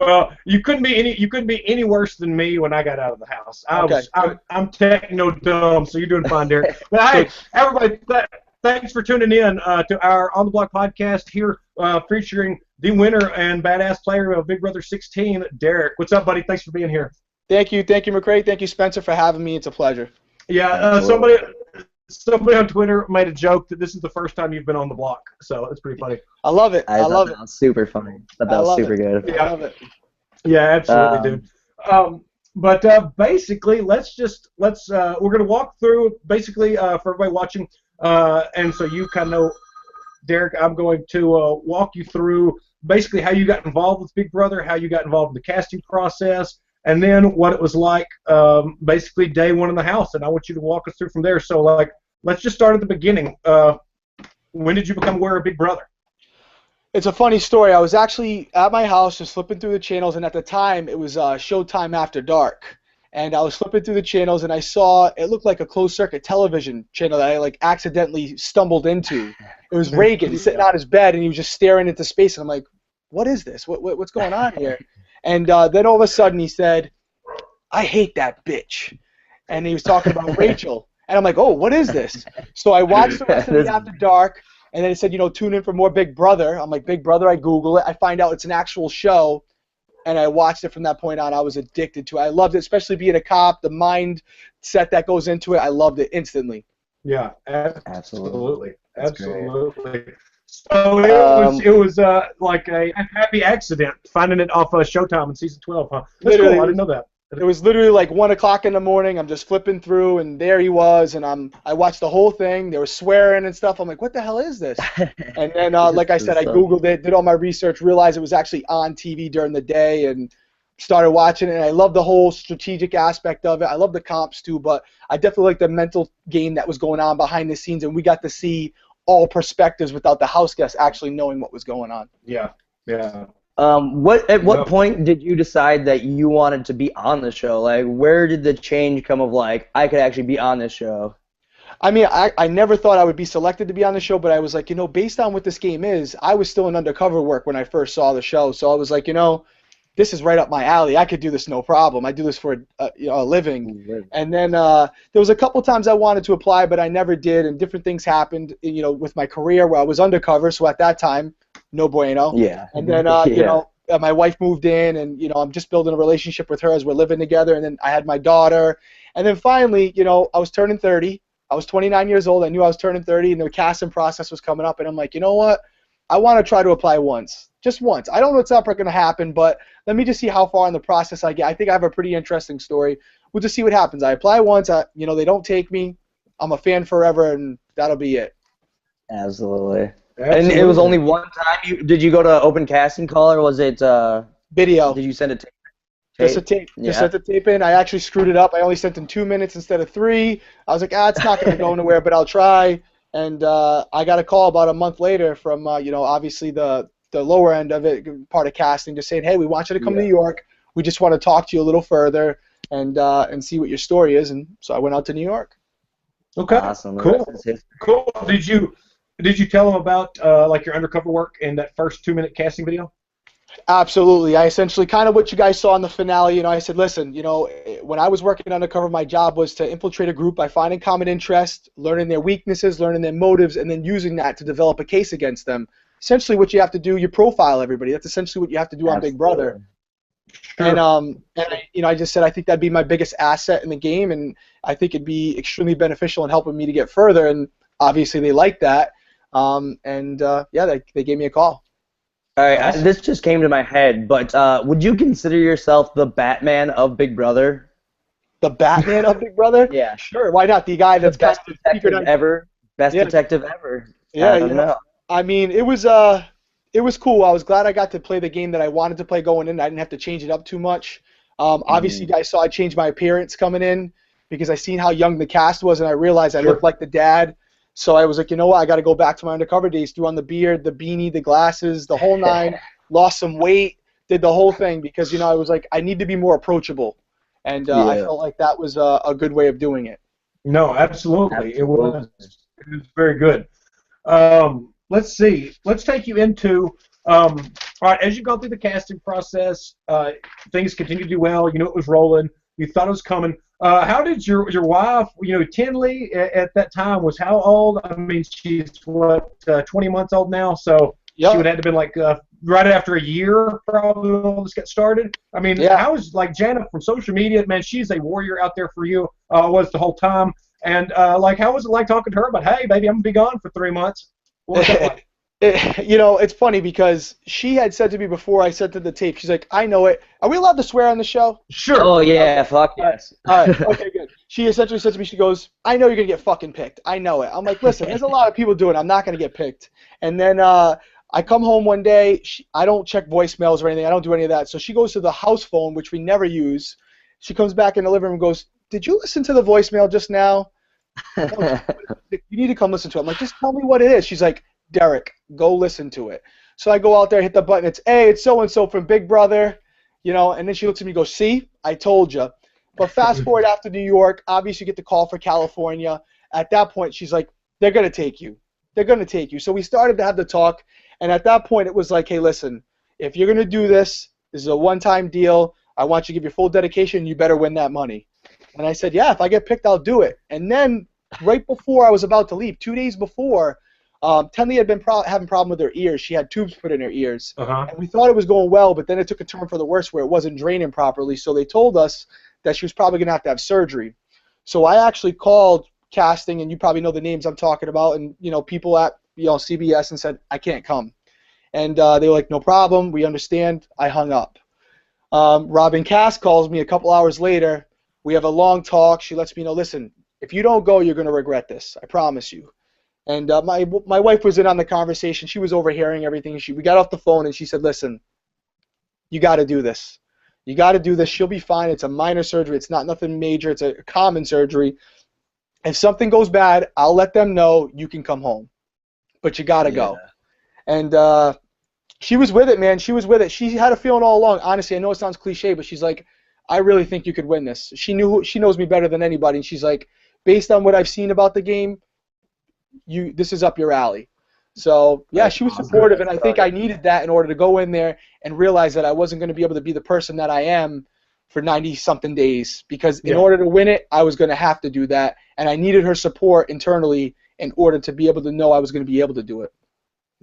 Well, you couldn't be any worse than me when I got out of the house. Okay, good, I'm techno dumb, so you're doing fine, Derek. But hey, good. everybody, thanks for tuning in to our On the Block podcast here, featuring the winner and badass player of Big Brother 16, Derek. What's up, buddy? Thanks for being here. Thank you, McCrae. Thank you, Spencer, for having me. It's a pleasure. Yeah, Absolutely. somebody on Twitter made a joke that this is the first time you've been on the block, so it's pretty funny. I love it. I I thought love that it. was super funny. I thought I that was love super it. good. I Yeah, love it. yeah, absolutely, Um, dude. But basically, let's we're gonna walk through basically for everybody watching, and so you kind of know, Derek. I'm going to walk you through basically how you got involved with Big Brother, how you got involved in the casting process, and then what it was like, basically day one in the house. And I want you to walk us through from there. So like, let's just start at the beginning. When did you become aware of Big Brother? It's a funny story. I was actually at my house just flipping through the channels, and at the time it was Showtime After Dark. And I was flipping through the channels, and I saw it looked like a closed circuit television channel that I like accidentally stumbled into. It was Reagan sitting on his bed, and he was just staring into space. And I'm like, "What is this? What's going on here?" And then all of a sudden he said, "I hate that bitch," and he was talking about Rachel. And I'm like, "Oh, what is this?" So I watched the rest of the this- After Dark. And then it said, tune in for more Big Brother. I'm like, Big Brother, I Google it. I find out it's an actual show, and I watched it from that point on. I was addicted to it. I loved it, especially being a cop, the mindset that goes into it. I loved it instantly. Yeah, Absolutely. absolutely, That's great. absolutely. So Um, it was like a happy accident finding it off Showtime in season 12, huh? That's Literally, cool. I didn't know that. it was literally like 1 o'clock in the morning. I'm just flipping through, and there he was, and I watched the whole thing. They were swearing and stuff. I'm like, what the hell is this? And then, this like I said, is I so Googled it, did all my research, realized it was actually on TV during the day, and started watching it. And I love the whole strategic aspect of it. I love the comps too, but I definitely like the mental game that was going on behind the scenes, and we got to see all perspectives without the house guests actually knowing what was going on. Yeah, yeah. What No. point did you decide that you wanted to be on the show? Like, where did the change come of like I could actually be on this show? I mean, I never thought I would be selected to be on the show, but I was like, based on what this game is, I was still in undercover work when I first saw the show. So I was like, this is right up my alley. I could do this no problem. I do this for a living. And then there was a couple times I wanted to apply, but I never did, and different things happened, with my career where I was undercover. So at that time, no bueno. Yeah. And then, Yeah. my wife moved in, and, I'm just building a relationship with her as we're living together. And then I had my daughter. And then finally, I was turning 30. I was 29 years old. I knew I was turning 30, and the casting process was coming up. And I'm like, you know what? I want to try to apply once. Just once. I don't know what's going to happen, but let me just see how far in the process I get. I think I have a pretty interesting story. We'll just see what happens. I apply once. They don't take me. I'm a fan forever, and that'll be it. Absolutely. And it was Absolutely. only one time. Did you go to open casting call or was it? Video. Did you send it to Just a tape? tape. Just Yeah. sent the tape in. I actually screwed it up. I only sent in 2 minutes instead of 3. I was like, it's not going to go anywhere, but I'll try. And I got a call about a month later from, obviously the lower end of it, part of casting, just saying, hey, we want you to come to Yeah. New York. We just want to talk to you a little further and see what your story is. And so I went out to New York. Okay. Awesome. The Cool. rest is history. Cool. Did you tell them about like your undercover work in that first 2-minute casting video? Absolutely. I essentially kind of what you guys saw in the finale, I said, listen, when I was working undercover, my job was to infiltrate a group by finding common interest, learning their weaknesses, learning their motives, and then using that to develop a case against them. Essentially what you have to do, you profile everybody. That's essentially what you have to do on Big Brother. Sure. I just said I think that'd be my biggest asset in the game, and I think it'd be extremely beneficial in helping me to get further, and obviously they liked that. They gave me a call. All right, Awesome. this just came to my head, but would you consider yourself the Batman of Big Brother? The Batman of Big Brother? Yeah. Sure, why not? The guy The that's got best the detective secret. ever. Best Yeah. detective ever. Yeah, I don't know. I mean, it was cool. I was glad I got to play the game that I wanted to play going in. I didn't have to change it up too much. Obviously, you guys saw I changed my appearance coming in because I seen how young the cast was, and I realized I looked like the dad. So I was like, you know what? I got to go back to my undercover days. Threw on the beard, the beanie, the glasses, the whole nine. Lost some weight, did the whole thing because I was like, I need to be more approachable, and I Yeah. felt like that was a good way of doing it. No, absolutely. Absolutely. It was very good. Let's see. Let's take you into All right, as you've gone through the casting process, things continue to do well. You know it was rolling. You thought it was coming. How did your wife, Tinley at that time was how old? I mean, she's what 20 months old now, so Yep. she would have to been like right after a year probably when all this got started. I mean, Yeah. how is like Janet from social media? Man, she's a warrior out there for you. Was the whole time. And like, how was it like talking to her about, hey, baby, I'm gonna be gone for 3 months? What was that like? It's funny because she had said to me before I sent her the tape, she's like, I know it. Are we allowed to swear on the show? Sure. Oh yeah, fuck yes. All right, okay, good. She essentially said to me, she goes, I know you're going to get fucking picked. I know it. I'm like, listen, there's a lot of people doing it. I'm not going to get picked. And then I come home one day. I don't check voicemails or anything. I don't do any of that. So she goes to the house phone, which we never use. She comes back in the living room and goes, did you listen to the voicemail just now? No, you need to come listen to it. I'm like, just tell me what it is. She's like, Derrick, go listen to it. So I go out there, hit the button. It's, hey, it's so-and-so from Big Brother, and then she looks at me and goes, see, I told you. But fast forward after New York, obviously you get the call for California. At that point, she's like, they're going to take you. They're going to take you. So we started to have the talk, and at that point it was like, hey, listen, if you're going to do this, this is a one-time deal. I want you to give your full dedication. You better win that money. And I said, yeah, if I get picked, I'll do it. And then right before I was about to leave, 2 days before, Tenley had been having a problem with her ears. She had tubes put in her ears. And we thought it was going well, but then it took a turn for the worse where it wasn't draining properly. So they told us that she was probably going to have surgery. So I actually called casting, and you probably know the names I'm talking about, and people at CBS, and said, I can't come. And they were like, no problem, we understand. I hung up. Robin Cass calls me a couple hours later. We have a long talk. She lets me know, listen, if you don't go, you're going to regret this. I promise you. And my wife was in on the conversation. She was overhearing everything. We got off the phone, and she said, listen, you got to do this. You got to do this. She'll be fine. It's a minor surgery. It's not nothing major. It's a common surgery. If something goes bad, I'll let them know. You can come home. But you got to go. And she was with it, man. She was with it. She had a feeling all along. Honestly, I know it sounds cliche, but she's like, I really think you could win this. She knows me better than anybody, and she's like, based on what I've seen about the game, this is up your alley. So yeah, she was supportive, and I think I needed that in order to go in there and realize that I wasn't going to be able to be the person that I am for 90-something days, because in order to win it, I was going to have to do that, and I needed her support internally in order to be able to know I was going to be able to do it.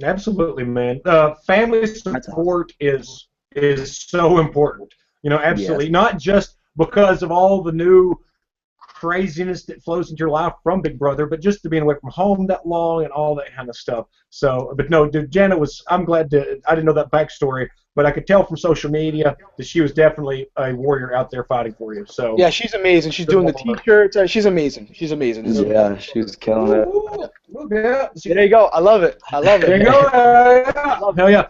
Absolutely, man. Family support is so important. Absolutely. Yes. Not just because of all the new craziness that flows into your life from Big Brother, but just to being away from home that long and all that kind of stuff. So, but no, Janet I'm glad I didn't know that backstory, but I could tell from social media that she was definitely a warrior out there fighting for you. So yeah, she's amazing. She's doing the T-shirts. She's amazing. She's amazing. Yeah, she's killing it. Yeah. There you go. I love it. There you go. Hell yeah.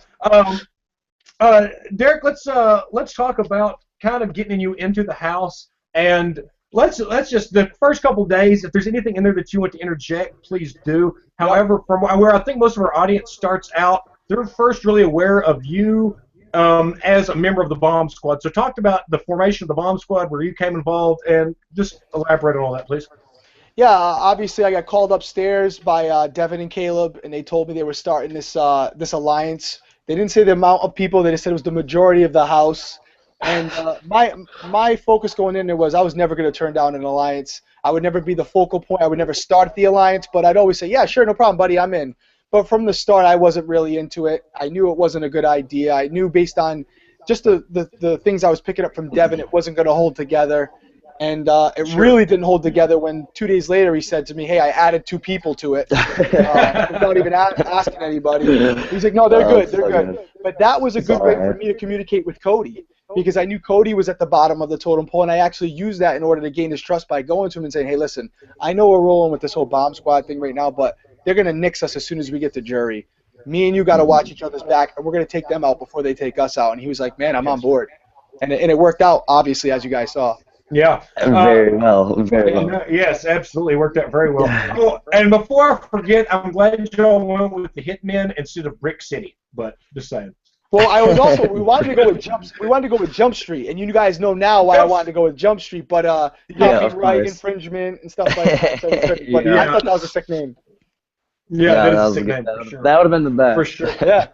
Derrick, let's talk about kind of getting you into the house, and let's just the first couple of days, if there's anything in there that you want to interject, please do. However, from where I think most of our audience starts out, they're first really aware of you as a member of the Bomb Squad. So talk about the formation of the Bomb Squad, where you came involved, and just elaborate on all that, please. Yeah, obviously I got called upstairs by Devin and Caleb, and they told me they were starting this alliance. They didn't say the amount of people. They just said it was the majority of the house. And my focus going in there was I was never going to turn down an alliance. I would never be the focal point. I would never start the alliance, but I'd always say, yeah, sure, no problem, buddy, I'm in. But from the start, I wasn't really into it. I knew it wasn't a good idea. I knew based on just the things I was picking up from Devin, it wasn't going to hold together. And it really didn't hold together when 2 days later he said to me, hey, I added 2 people to it without even asking anybody. He's like, no, they're good, they're good. But that was a good way for me to communicate with Cody, because I knew Cody was at the bottom of the totem pole, and I actually used that in order to gain his trust by going to him and saying, hey, listen, I know we're rolling with this whole Bomb Squad thing right now, but they're going to nix us as soon as we get to jury. Me and you got to watch each other's back, and we're going to take them out before they take us out. And he was like, man, I'm on board. And it worked out, obviously, as you guys saw. Yeah. Very well. Yes, absolutely. Worked out very well. Cool. And before I forget, I'm glad y'all went with the Hitmen instead of Brick City, but just saying. Well, I was also we wanted to go with Jump Street, and you guys know now why I wanted to go with Jump Street, but copyright infringement and stuff like that. So but I thought that was a sick name. Yeah, that is a sick name for sure. That would have been the best. For sure. Yeah.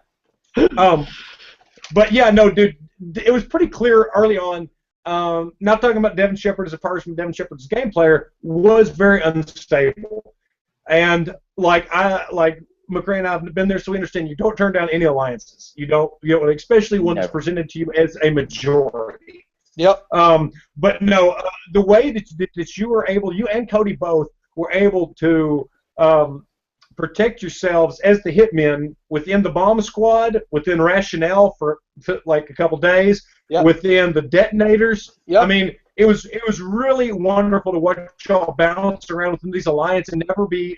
But yeah, no, dude, it was pretty clear early on. Not talking about Devin Shepard as a person, Devin Shepard as a game player was very unstable, and like McCrae and I have been there, so we understand you don't turn down any alliances. You don't, especially one that's presented to you as a majority. Yep. But no, the way that you were able, you and Cody both were able to protect yourselves as the Hitmen within the bomb squad, within Rationale for like a couple days, within the detonators. Yep. I mean, it was really wonderful to watch y'all bounce around within these alliances and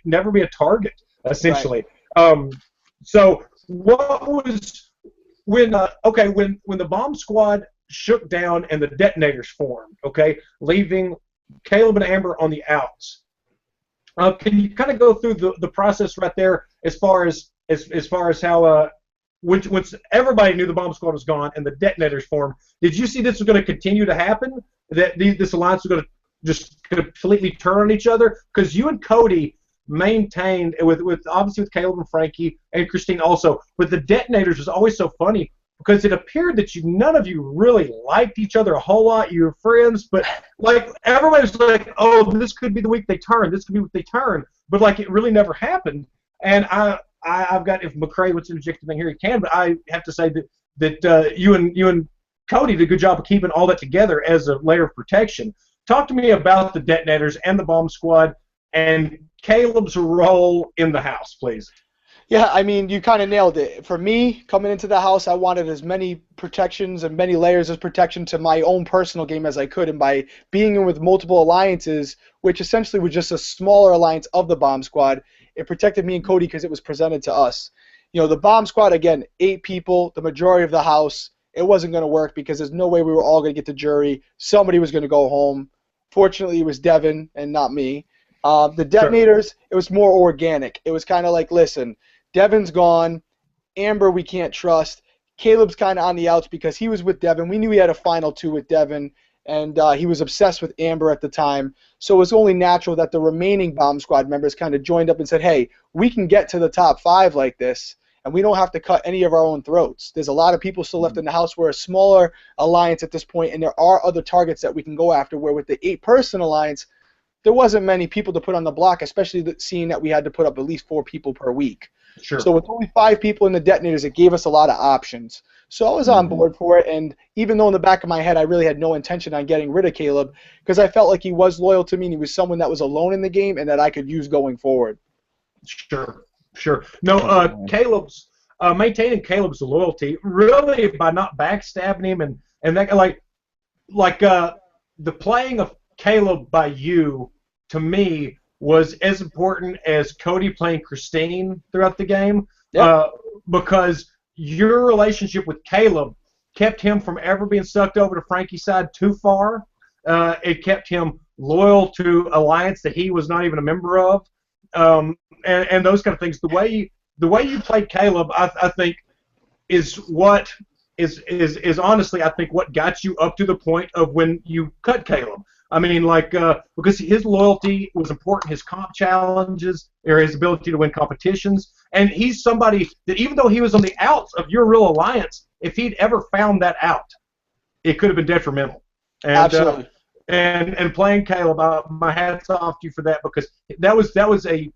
never be a target, essentially. Right. So what was when the bomb squad shook down and the detonators formed, okay, leaving Caleb and Amber on the outs. Can you kind of go through the process right there as far as how once everybody knew the bomb squad was gone and the detonators formed, did you see this was going to continue to happen? That this alliance was going to just completely turn on each other? Because you and Cody maintained with obviously with Caleb and Frankie and Christine also, but the detonators was always so funny because it appeared that none of you really liked each other a whole lot. You were friends, but like everybody was like, "Oh, this could be the week they turn. This could be what they turn." But like it really never happened. And I've got, if McCrae wants to interject anything here, he can. But I have to say that you and Cody did a good job of keeping all that together as a layer of protection. Talk to me about the detonators and the bomb squad and Caleb's role in the house, please. Yeah, I mean, you kind of nailed it. For me, coming into the house, I wanted as many protections and many layers of protection to my own personal game as I could. And by being in with multiple alliances, which essentially was just a smaller alliance of the bomb squad, it protected me and Cody because it was presented to us. You know, the bomb squad, again, 8 people, the majority of the house, it wasn't going to work because there's no way we were all going to get to jury. Somebody was going to go home. Fortunately, it was Devin and not me. The detonators, It was more organic. It was kind of like, listen, Devin's gone. Amber we can't trust. Caleb's kind of on the outs because he was with Devin. We knew he had a final 2 with Devin, and he was obsessed with Amber at the time. So it was only natural that the remaining bomb squad members kind of joined up and said, hey, we can get to the top 5 like this, and we don't have to cut any of our own throats. There's a lot of people still left in the house. We're a smaller alliance at this point, and there are other targets that we can go after, where with the 8-person alliance, there wasn't many people to put on the block, especially seeing that we had to put up at least 4 people per week. Sure. So with only 5 people in the detonators, it gave us a lot of options. So I was on board for it, and even though in the back of my head I really had no intention on getting rid of Caleb, because I felt like he was loyal to me and he was someone that was alone in the game and that I could use going forward. Sure. No, Caleb's maintaining Caleb's loyalty really by not backstabbing him and that like the playing of Caleb by you to me was as important as Cody playing Christine throughout the game, because your relationship with Caleb kept him from ever being sucked over to Frankie's side too far. It kept him loyal to alliance that he was not even a member of, and those kind of things. The way you played Caleb, I think, is what is honestly, I think, what got you up to the point of when you cut Caleb. I mean, because his loyalty was important, his comp challenges, or his ability to win competitions, and he's somebody that even though he was on the outs of your real alliance, if he'd ever found that out, it could have been detrimental. And, absolutely. And playing Caleb, my hat's off to you for that, because that was an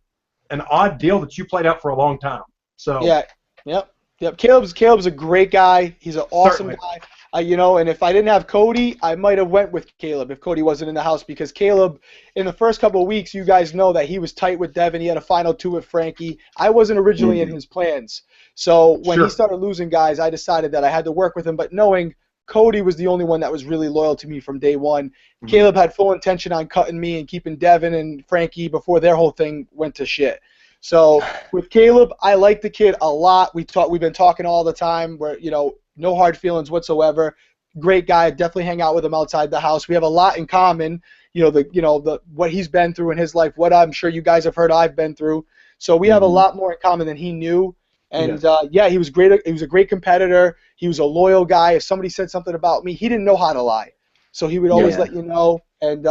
odd deal that you played out for a long time. So yeah, yep. Caleb's a great guy. He's an awesome guy. And if I didn't have Cody, I might have went with Caleb if Cody wasn't in the house, because Caleb, in the first couple of weeks, you guys know that he was tight with Devin. He had a final 2 with Frankie. I wasn't originally in his plans. So when he started losing guys, I decided that I had to work with him. But knowing Cody was the only one that was really loyal to me from day one, Caleb had full intention on cutting me and keeping Devin and Frankie before their whole thing went to shit. So with Caleb, I like the kid a lot. We've been talking all the time. Where no hard feelings whatsoever. Great guy. Definitely hang out with him outside the house. We have a lot in common. What he's been through in his life, what I'm sure you guys have heard I've been through. So we have a lot more in common than he knew. And he was great. He was a great competitor. He was a loyal guy. If somebody said something about me, he didn't know how to lie. So he would always let you know. And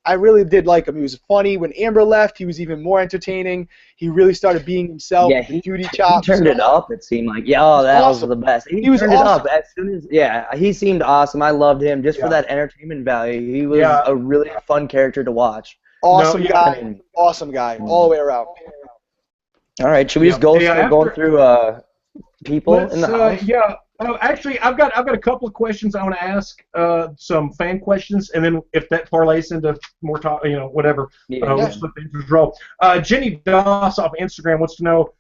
I really did like him. He was funny. When Amber left, he was even more entertaining. He really started being himself. Yeah, The duty he chops. turned it up. It seemed like, yeah, oh, that was Awesome. the best. He He was turned it awesome. up as soon as, yeah, he seemed awesome. I loved him just for Yeah. that entertainment value. He was Yeah. a really fun character to watch. Awesome No, yeah. guy. Awesome guy. All the way around. All right, should we just Yeah. go Yeah, start going after- through people in Let's, the house? yeah. Actually, I've got a couple of questions I want to ask, some fan questions, and then if that parlays into more talk, whatever, Yeah. we'll just let the answers roll. Jenny Doss off Instagram wants to know,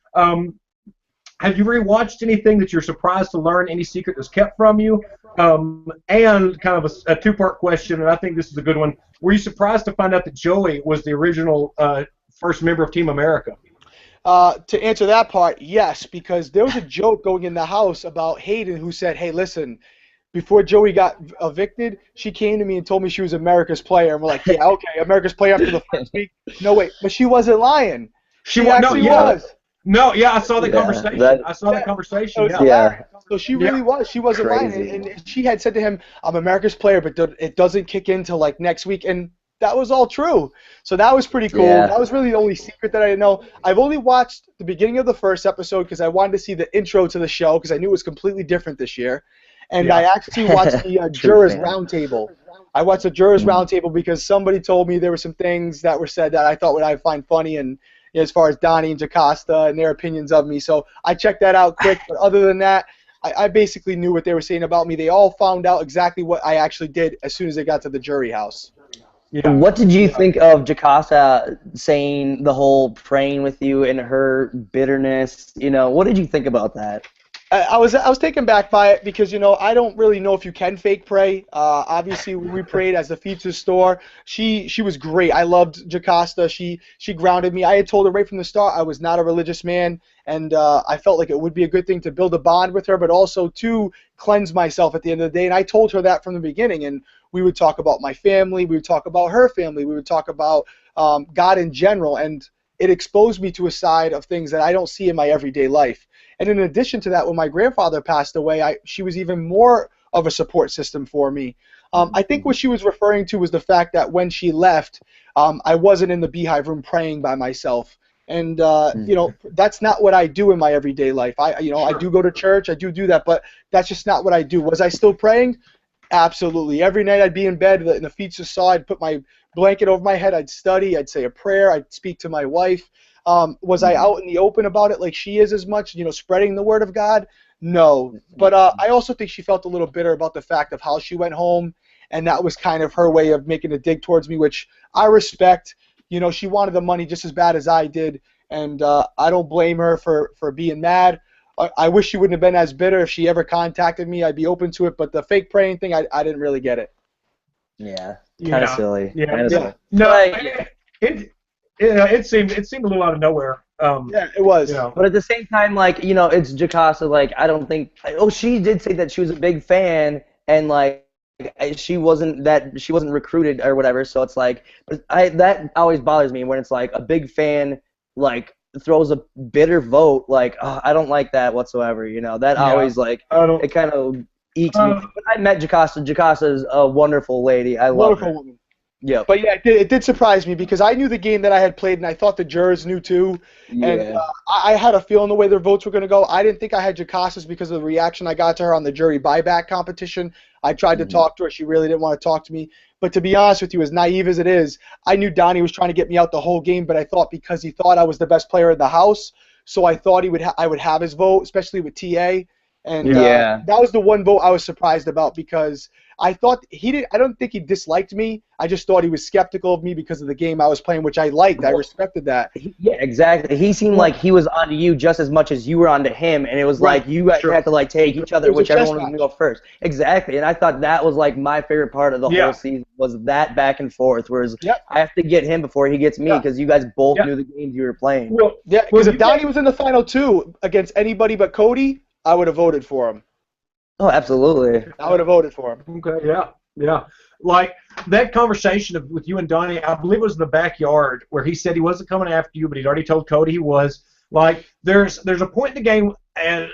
have you rewatched anything that you're surprised to learn, any secret that's kept from you? And kind of a two-part question, and I think this is a good one. Were you surprised to find out that Joey was the original first member of Team America? To answer that part, yes, because there was a joke going in the house about Hayden who said, hey, listen, before Joey got evicted, she came to me and told me she was America's player. And we're like, yeah, okay, America's player after the first week. No, wait, but she wasn't lying. She actually was. No, yeah, I saw the Yeah, conversation. that- I saw the conversation. It was Yeah. hilarious. So she really Yeah. was. She wasn't Crazy. lying. And she had said to him, I'm America's player, but it doesn't kick in till like next week. And that was all true. So that was pretty cool. Yeah. That was really the only secret that I didn't know. I've only watched the beginning of the first episode because I wanted to see the intro to the show because I knew it was completely different this year. And Yeah. I actually watched the True Jurors fan. Roundtable. I watched the Jurors Roundtable because somebody told me there were some things that were said that I thought I'd find funny, and as far as Donnie and Jocasta and their opinions of me. So I checked that out quick. But other than that, I basically knew what they were saying about me. They all found out exactly what I actually did as soon as they got to the jury house. Yeah. What did you think of Jocasta saying the whole praying with you and her bitterness? What did you think about that? I was taken back by it because I don't really know if you can fake pray. Obviously, when we prayed as the feature store, she was great. I loved Jocasta. She grounded me. I had told her right from the start I was not a religious man, and I felt like it would be a good thing to build a bond with her, but also to cleanse myself at the end of the day. And I told her that from the beginning. And we would talk about my family. We would talk about her family. We would talk about God in general. And it exposed me to a side of things that I don't see in my everyday life. And in addition to that, when my grandfather passed away, she was even more of a support system for me. I think what she was referring to was the fact that when she left, I wasn't in the beehive room praying by myself. And, that's not what I do in my everyday life. I do go to church. I do that, but that's just not what I do. Was I still praying? Absolutely. Every night I'd be in bed in the feature saw. I'd put my blanket over my head. I'd study. I'd say a prayer. I'd speak to my wife. Was I out in the open about it like she is as much, spreading the word of God? No. But I also think she felt a little bitter about the fact of how she went home, and that was kind of her way of making a dig towards me, which I respect. She wanted the money just as bad as I did, and I don't blame her for being mad. I wish she wouldn't have been as bitter. If she ever contacted me, I'd be open to it, but the fake praying thing, I didn't really get it. Yeah, kind of silly. Yeah. Kinda silly. No, But, it seemed a little out of nowhere. Yeah, it was. But at the same time, it's Jocasta. I don't think. Oh, she did say that she was a big fan, and she wasn't recruited or whatever. So it's that always bothers me when it's a big fan throws a bitter vote. I don't like that whatsoever. That always I don't. it kind of eats me. But I met Jocasta. Jacasta's a wonderful lady. I love her. Wonderful woman. Yeah. But yeah, it did surprise me because I knew the game that I had played, and I thought the jurors knew too. Yeah. And I had a feeling the way their votes were going to go. I didn't think I had Jacasta's because of the reaction I got to her on the jury buyback competition. I tried to talk to her. She really didn't want to talk to me. But to be honest with you, as naive as it is, I knew Donnie was trying to get me out the whole game, but I thought because he thought I was the best player in the house, so I thought I would have his vote, especially with TA. And that was the one vote I was surprised about because I thought I don't think he disliked me. I just thought he was skeptical of me because of the game I was playing, which I liked. I respected that. Yeah, exactly. He seemed like he was onto you just as much as you were onto him, and it was like you guys had to take each other, whichever one was going to go first. Exactly, and I thought that was my favorite part of the whole season was that back and forth, whereas I have to get him before he gets me because you guys both knew the games you were playing. Well, because if Donnie was in the final two against anybody but Cody, I would have voted for him. Oh, absolutely. I would have voted for him. Okay, yeah. That conversation with you and Donnie, I believe it was in the backyard where he said he wasn't coming after you, but he'd already told Cody he was. There's a point in the game, and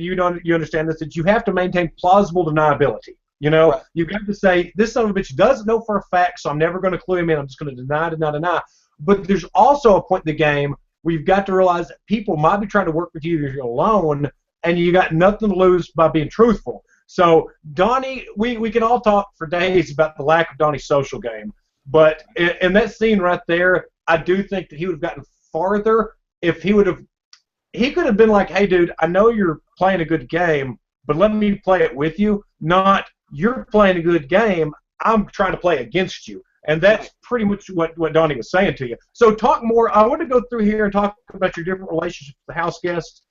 you understand this, that you have to maintain plausible deniability. You know, Right. you got to say, this son of a bitch doesn't know for a fact, so I'm never going to clue him in. I'm just going to deny. But there's also a point in the game where you've got to realize that people might be trying to work with you if you're alone, and you got nothing to lose by being truthful. So Donnie, we can all talk for days about the lack of Donnie's social game, but in that scene right there, I do think that he would have gotten farther if he would have. He could have been like, "Hey, dude, I know you're playing a good game, but let me play it with you. Not you're playing a good game. I'm trying to play against you." And that's pretty much what Donnie was saying to you. So talk more. I want to go through here and talk about your different relationships with the house guests,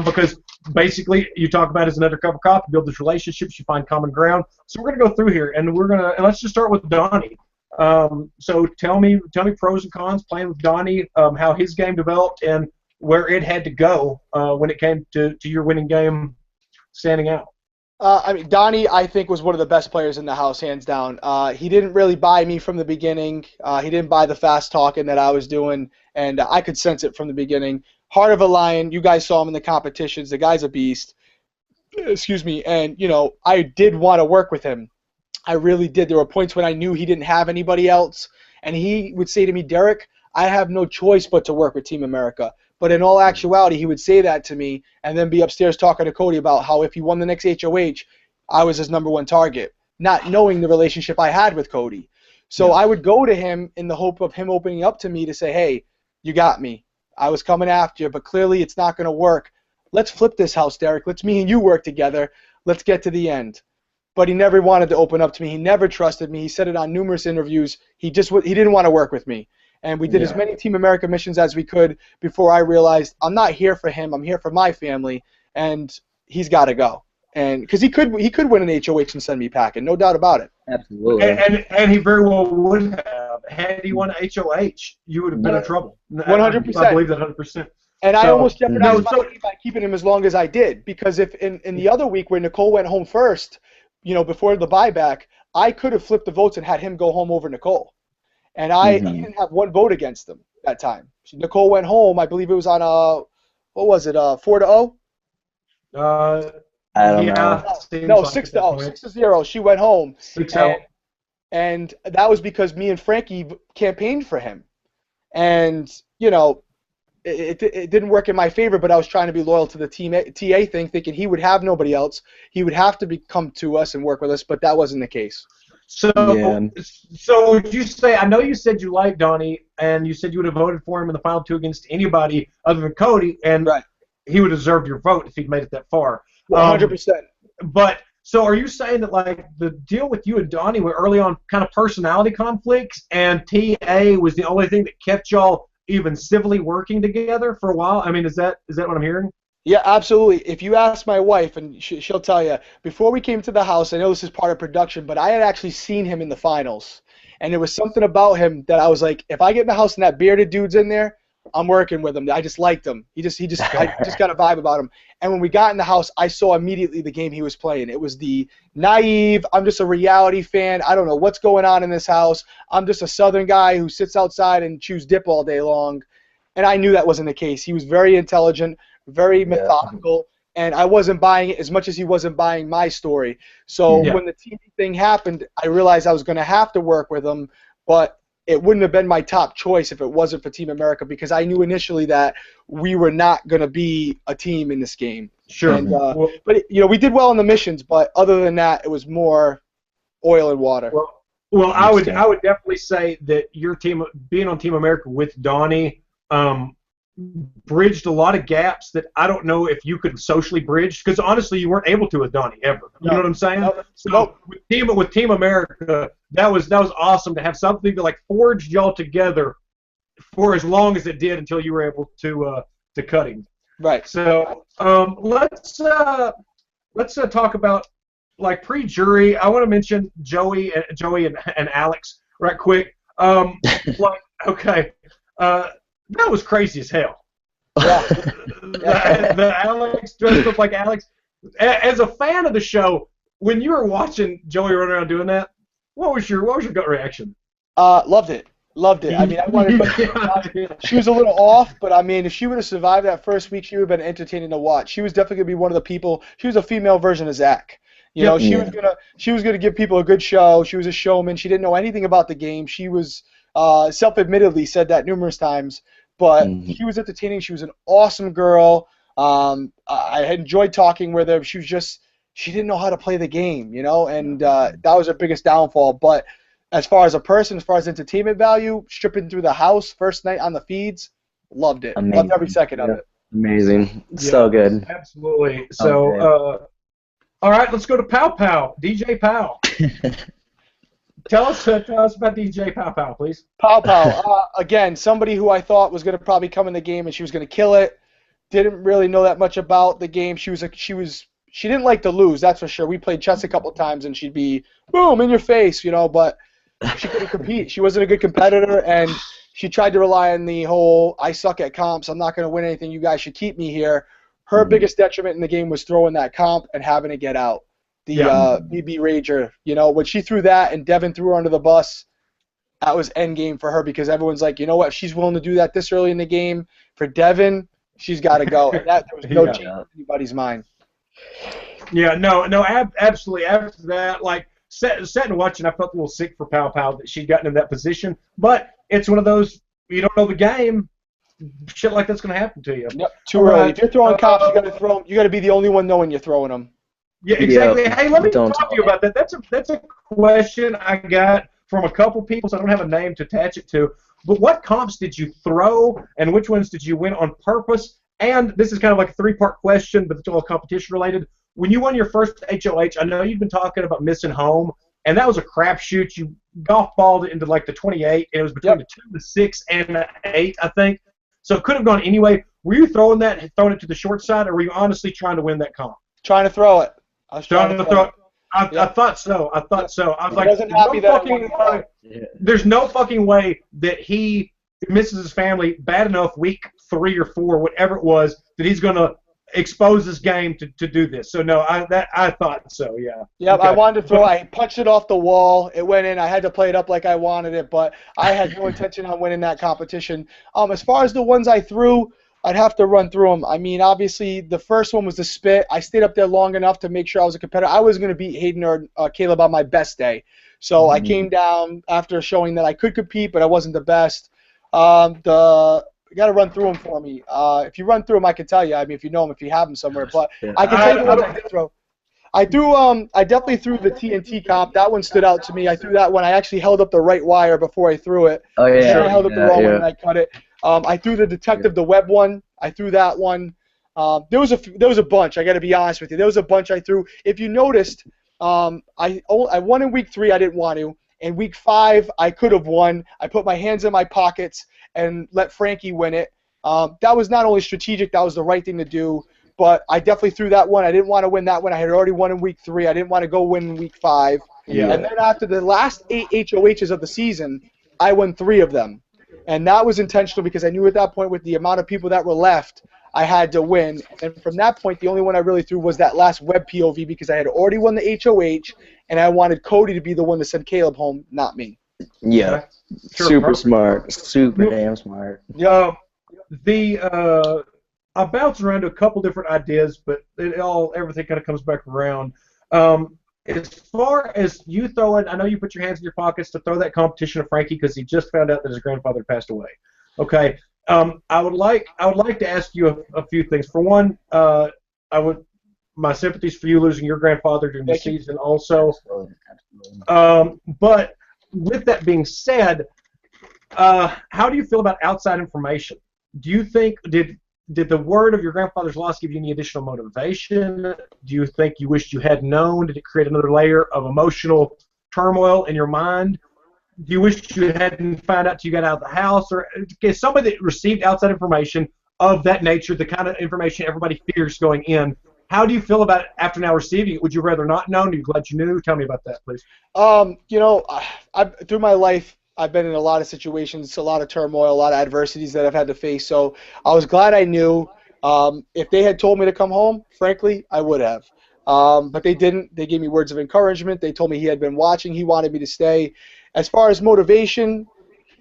because basically you talk about as an undercover cop, you build these relationships, you find common ground. So we're going to go through here, and let's just start with Donnie. So tell me pros and cons playing with Donnie, how his game developed, and where it had to go when it came to your winning game standing out. I mean, Donnie, I think, was one of the best players in the house, hands down. He didn't really buy me from the beginning. He didn't buy the fast talking that I was doing, and I could sense it from the beginning. Heart of a lion. You guys saw him in the competitions. The guy's a beast. Excuse me. And, you know, I did want to work with him. I really did. There were points when I knew he didn't have anybody else, and he would say to me, Derrick, I have no choice but to work with Team America. But in all actuality, he would say that to me and then be upstairs talking to Cody about how if he won the next HOH, I was his #1 target, not knowing the relationship I had with Cody. So I would go to him in the hope of him opening up to me to say, hey, you got me. I was coming after you, but clearly it's not going to work. Let's flip this house, Derrick. Let's me and you work together. Let's get to the end. But he never wanted to open up to me. He never trusted me. He said it on numerous interviews. He didn't want to work with me. And we did as many Team America missions as we could before I realized I'm not here for him. I'm here for my family, and he's got to go. And because he could win an HOH and send me packing, no doubt about it. Absolutely. And he very well would have. Had he won HOH, you would have been in trouble. 100%. I believe that 100%. And I almost jeopardized my team by keeping him as long as I did, because if in the other week where Nicole went home first, you know, before the buyback, I could have flipped the votes and had him go home over Nicole. And he didn't have one vote against him that time. Nicole went home. I believe it was on what was it, 4-0? I don't know. No, 6-0. 6-0. She went home. 6-0. And that was because me and Frankie campaigned for him. And, you know, it didn't work in my favor, but I was trying to be loyal to the TA thing, thinking he would have nobody else. He would have to come to us and work with us, but that wasn't the case. So would you say, I know you said you liked Donnie, and you said you would have voted for him in the final two against anybody other than Cody, and he would have deserved your vote if he'd made it that far. 100%. But, so are you saying that, like, the deal with you and Donnie were early on kind of personality conflicts, and TA was the only thing that kept y'all even civilly working together for a while? I mean, is that what I'm hearing? Yeah, absolutely. If you ask my wife, and she'll tell you, before we came to the house, I know this is part of production, but I had actually seen him in the finals. And there was something about him that I was like, if I get in the house and that bearded dude's in there, I'm working with him. I just liked him. I just got a vibe about him. And when we got in the house, I saw immediately the game he was playing. It was the naive, I'm just a reality fan. I don't know what's going on in this house. I'm just a Southern guy who sits outside and chews dip all day long. And I knew that wasn't the case. He was very intelligent, very methodical, and I wasn't buying it as much as he wasn't buying my story. So when the TV thing happened, I realized I was going to have to work with him, but it wouldn't have been my top choice if it wasn't for Team America, because I knew initially that we were not going to be a team in this game. Sure. And, but, you know, we did well in the missions, but other than that, it was more oil and water. Well, I would definitely say that your team, being on Team America with Donnie, bridged a lot of gaps that I don't know if you could socially bridge, because honestly you weren't able to with Donnie ever. You know what I'm saying? So with Team America, that was awesome to have something that like forged y'all together for as long as it did until you were able to cut him. Right. So let's talk about like pre-jury. I want to mention Joey and Alex right quick. That was crazy as hell. Yeah. the Alex dressed up like Alex. As a fan of the show, when you were watching Joey run around doing that, what was your gut reaction? Loved it. I mean, I wanted. She was a little off, but I mean, if she would have survived that first week, she would have been entertaining to watch. She was definitely gonna be one of the people. She was a female version of Zach, You know, Yep. she was gonna give people a good show. She was a showman. She didn't know anything about the game. She was self-admittedly said that numerous times, but she was entertaining. She was an awesome girl. I had enjoyed talking with her. She didn't know how to play the game, you know, and that was her biggest downfall. But as far as a person, as far as entertainment value, stripping through the house first night on the feeds, loved it. Amazing. Loved every second of it. Amazing. So good. Absolutely. So, all right, let's go to Pow Pow, DJ Pow. Tell us about DJ Pow Pow, please. Pow Pow, again, somebody who I thought was going to probably come in the game and she was going to kill it. Didn't really know that much about the game. She didn't like to lose, that's for sure. We played chess a couple times and she'd be boom in your face, you know, but she couldn't compete. She wasn't a good competitor, and she tried to rely on the whole I suck at comps, I'm not going to win anything, you guys should keep me here. Her biggest detriment in the game was throwing that comp and having to get out. The BB Rager, you know, when she threw that and Devin threw her under the bus, that was end game for her, because everyone's like, you know what, if she's willing to do that this early in the game for Devin, she's got to go. And that, there was no change in anybody's mind. Yeah, no, absolutely. After that, like, sat and watching, I felt a little sick for Pow Pow that she'd gotten in that position. But it's one of those, you don't know the game, shit like that's going to happen to you. Yep, too early. If you're throwing comps, you got to be the only one knowing you're throwing them. Yeah, exactly. Hey, let me talk to you about that. That's a question I got from a couple people, so I don't have a name to attach it to. But what comps did you throw, and which ones did you win on purpose? And this is kind of like a three-part question, but it's all competition related. When you won your first HOH, I know you've been talking about missing home, and that was a crapshoot. You golf balled it into like the 28, and it was between the 2, the 6, and the 8, I think. So it could have gone anyway. Were you throwing it to the short side, or were you honestly trying to win that comp? Trying to throw it. I was trying to throw it. I thought so. I was like, there's no fucking way that he misses his family bad enough week 3 or 4, whatever it was, that he's going to expose his game to do this. So no, I thought so. Yeah. Yeah, okay. I wanted to throw. I punched it off the wall. It went in. I had to play it up like I wanted it, but I had no intention on winning that competition. As far as the ones I threw, I'd have to run through them. I mean, obviously, the first one was the spit. I stayed up there long enough to make sure I was a competitor. I was going to beat Hayden or Caleb on my best day. So I came down after showing that I could compete, but I wasn't the best. You got to run through them for me. If you run through them, I can tell you. I mean, if you know them, if you have them somewhere. But I can tell you the ones I did throw. I definitely threw the TNT comp. That one stood out to me. I threw that one. I actually held up the right wire before I threw it. Oh, yeah. Then I held up the wrong one and I cut it. I threw the detective, the web one. I threw that one. There was a bunch. I got to be honest with you. There was a bunch I threw. If you noticed, I won in week 3. I didn't want to. In week 5, I could have won. I put my hands in my pockets and let Frankie win it. That was not only strategic, that was the right thing to do. But I definitely threw that one. I didn't want to win that one. I had already won in week 3. I didn't want to go win in week 5. Yeah. And then after the last 8 HOHs of the season, I won 3 of them. And that was intentional because I knew at that point with the amount of people that were left, I had to win. And from that point, the only one I really threw was that last web POV because I had already won the HOH, and I wanted Cody to be the one to send Caleb home, not me. Yeah. Sure, super smart. Super damn smart. Yeah. I bounce around to a couple different ideas, but everything kind of comes back around. As far as you throwing, I know you put your hands in your pockets to throw that competition to Frankie because he just found out that his grandfather passed away. Okay. I would like to ask you a few things. For one, my sympathies for you losing your grandfather during the season also. Absolutely. But with that being said, how do you feel about outside information? Do you think did the word of your grandfather's loss give you any additional motivation? Do you think you wished you had known? Did it create another layer of emotional turmoil in your mind? Do you wish you hadn't found out till you got out of the house? Or is somebody that received outside information of that nature, the kind of information everybody fears going in, how do you feel about it after now receiving it? Would you rather not know? Are you glad you knew? Tell me about that, please. Through my life, I've been in a lot of situations, a lot of turmoil, a lot of adversities that I've had to face. So I was glad I knew. If they had told me to come home, frankly, I would have. But they didn't. They gave me words of encouragement. They told me he had been watching. He wanted me to stay. As far as motivation,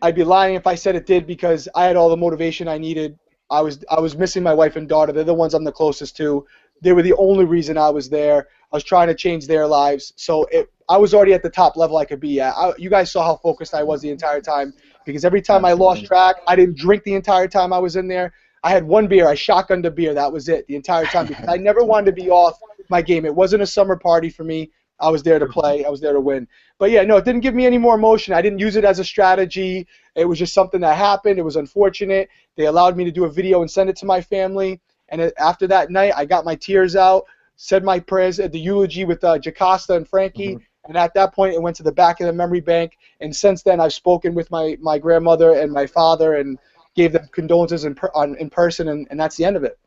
I'd be lying if I said it did because I had all the motivation I needed. I was missing my wife and daughter. They're the ones I'm the closest to. They were the only reason I was there. I was trying to change their lives. So I was already at the top level I could be at. You guys saw how focused I was the entire time, because every time I lost track, I didn't drink the entire time I was in there. I had one beer. I shotgunned a beer. That was it the entire time, because I never wanted to be off my game. It wasn't a summer party for me. I was there to play. I was there to win. But, yeah, no, it didn't give me any more emotion. I didn't use it as a strategy. It was just something that happened. It was unfortunate. They allowed me to do a video and send it to my family. And after that night, I got my tears out, said my prayers at the eulogy with Jocasta and Frankie. And at that point, it went to the back of the memory bank. And since then, I've spoken with my grandmother and my father and gave them condolences in person, and that's the end of it.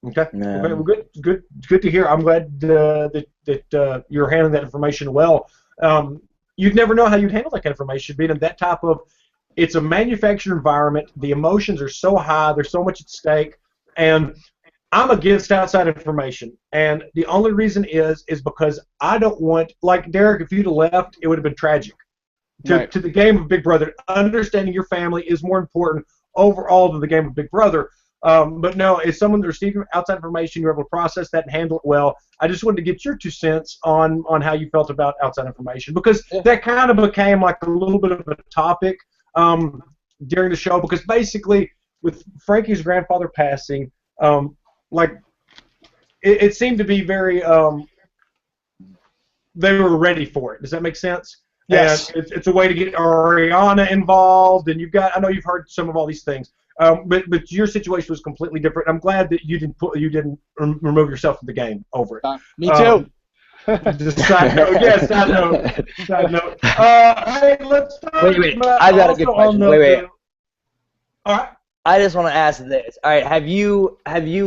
Okay. Okay. Well, good to hear. I'm glad that you're handling that information well. You'd never know how you'd handle that kind of information, being in that type of. It's a manufactured environment. The emotions are so high. There's so much at stake, and I'm against outside information. And the only reason is because I don't want, like Derrick, if you'd have left, it would have been tragic. To the game of Big Brother, understanding your family is more important overall than the game of Big Brother. But no, as someone that received outside information, you're able to process that and handle it well. I just wanted to get your 2 cents on how you felt about outside information, because that kind of became like a little bit of a topic during the show, because basically with Frankie's grandfather passing, like it seemed to be very they were ready for it. Does that make sense? Yes. And it's a way to get Ariana involved, and I know you've heard some of all these things. But your situation was completely different. I'm glad that you didn't remove yourself from the game over it. Me too. Just side note. Yeah, side note. Side note. Hey, let's talk. Wait. I got a good question. Wait. All right. I just want to ask this. All right. Have you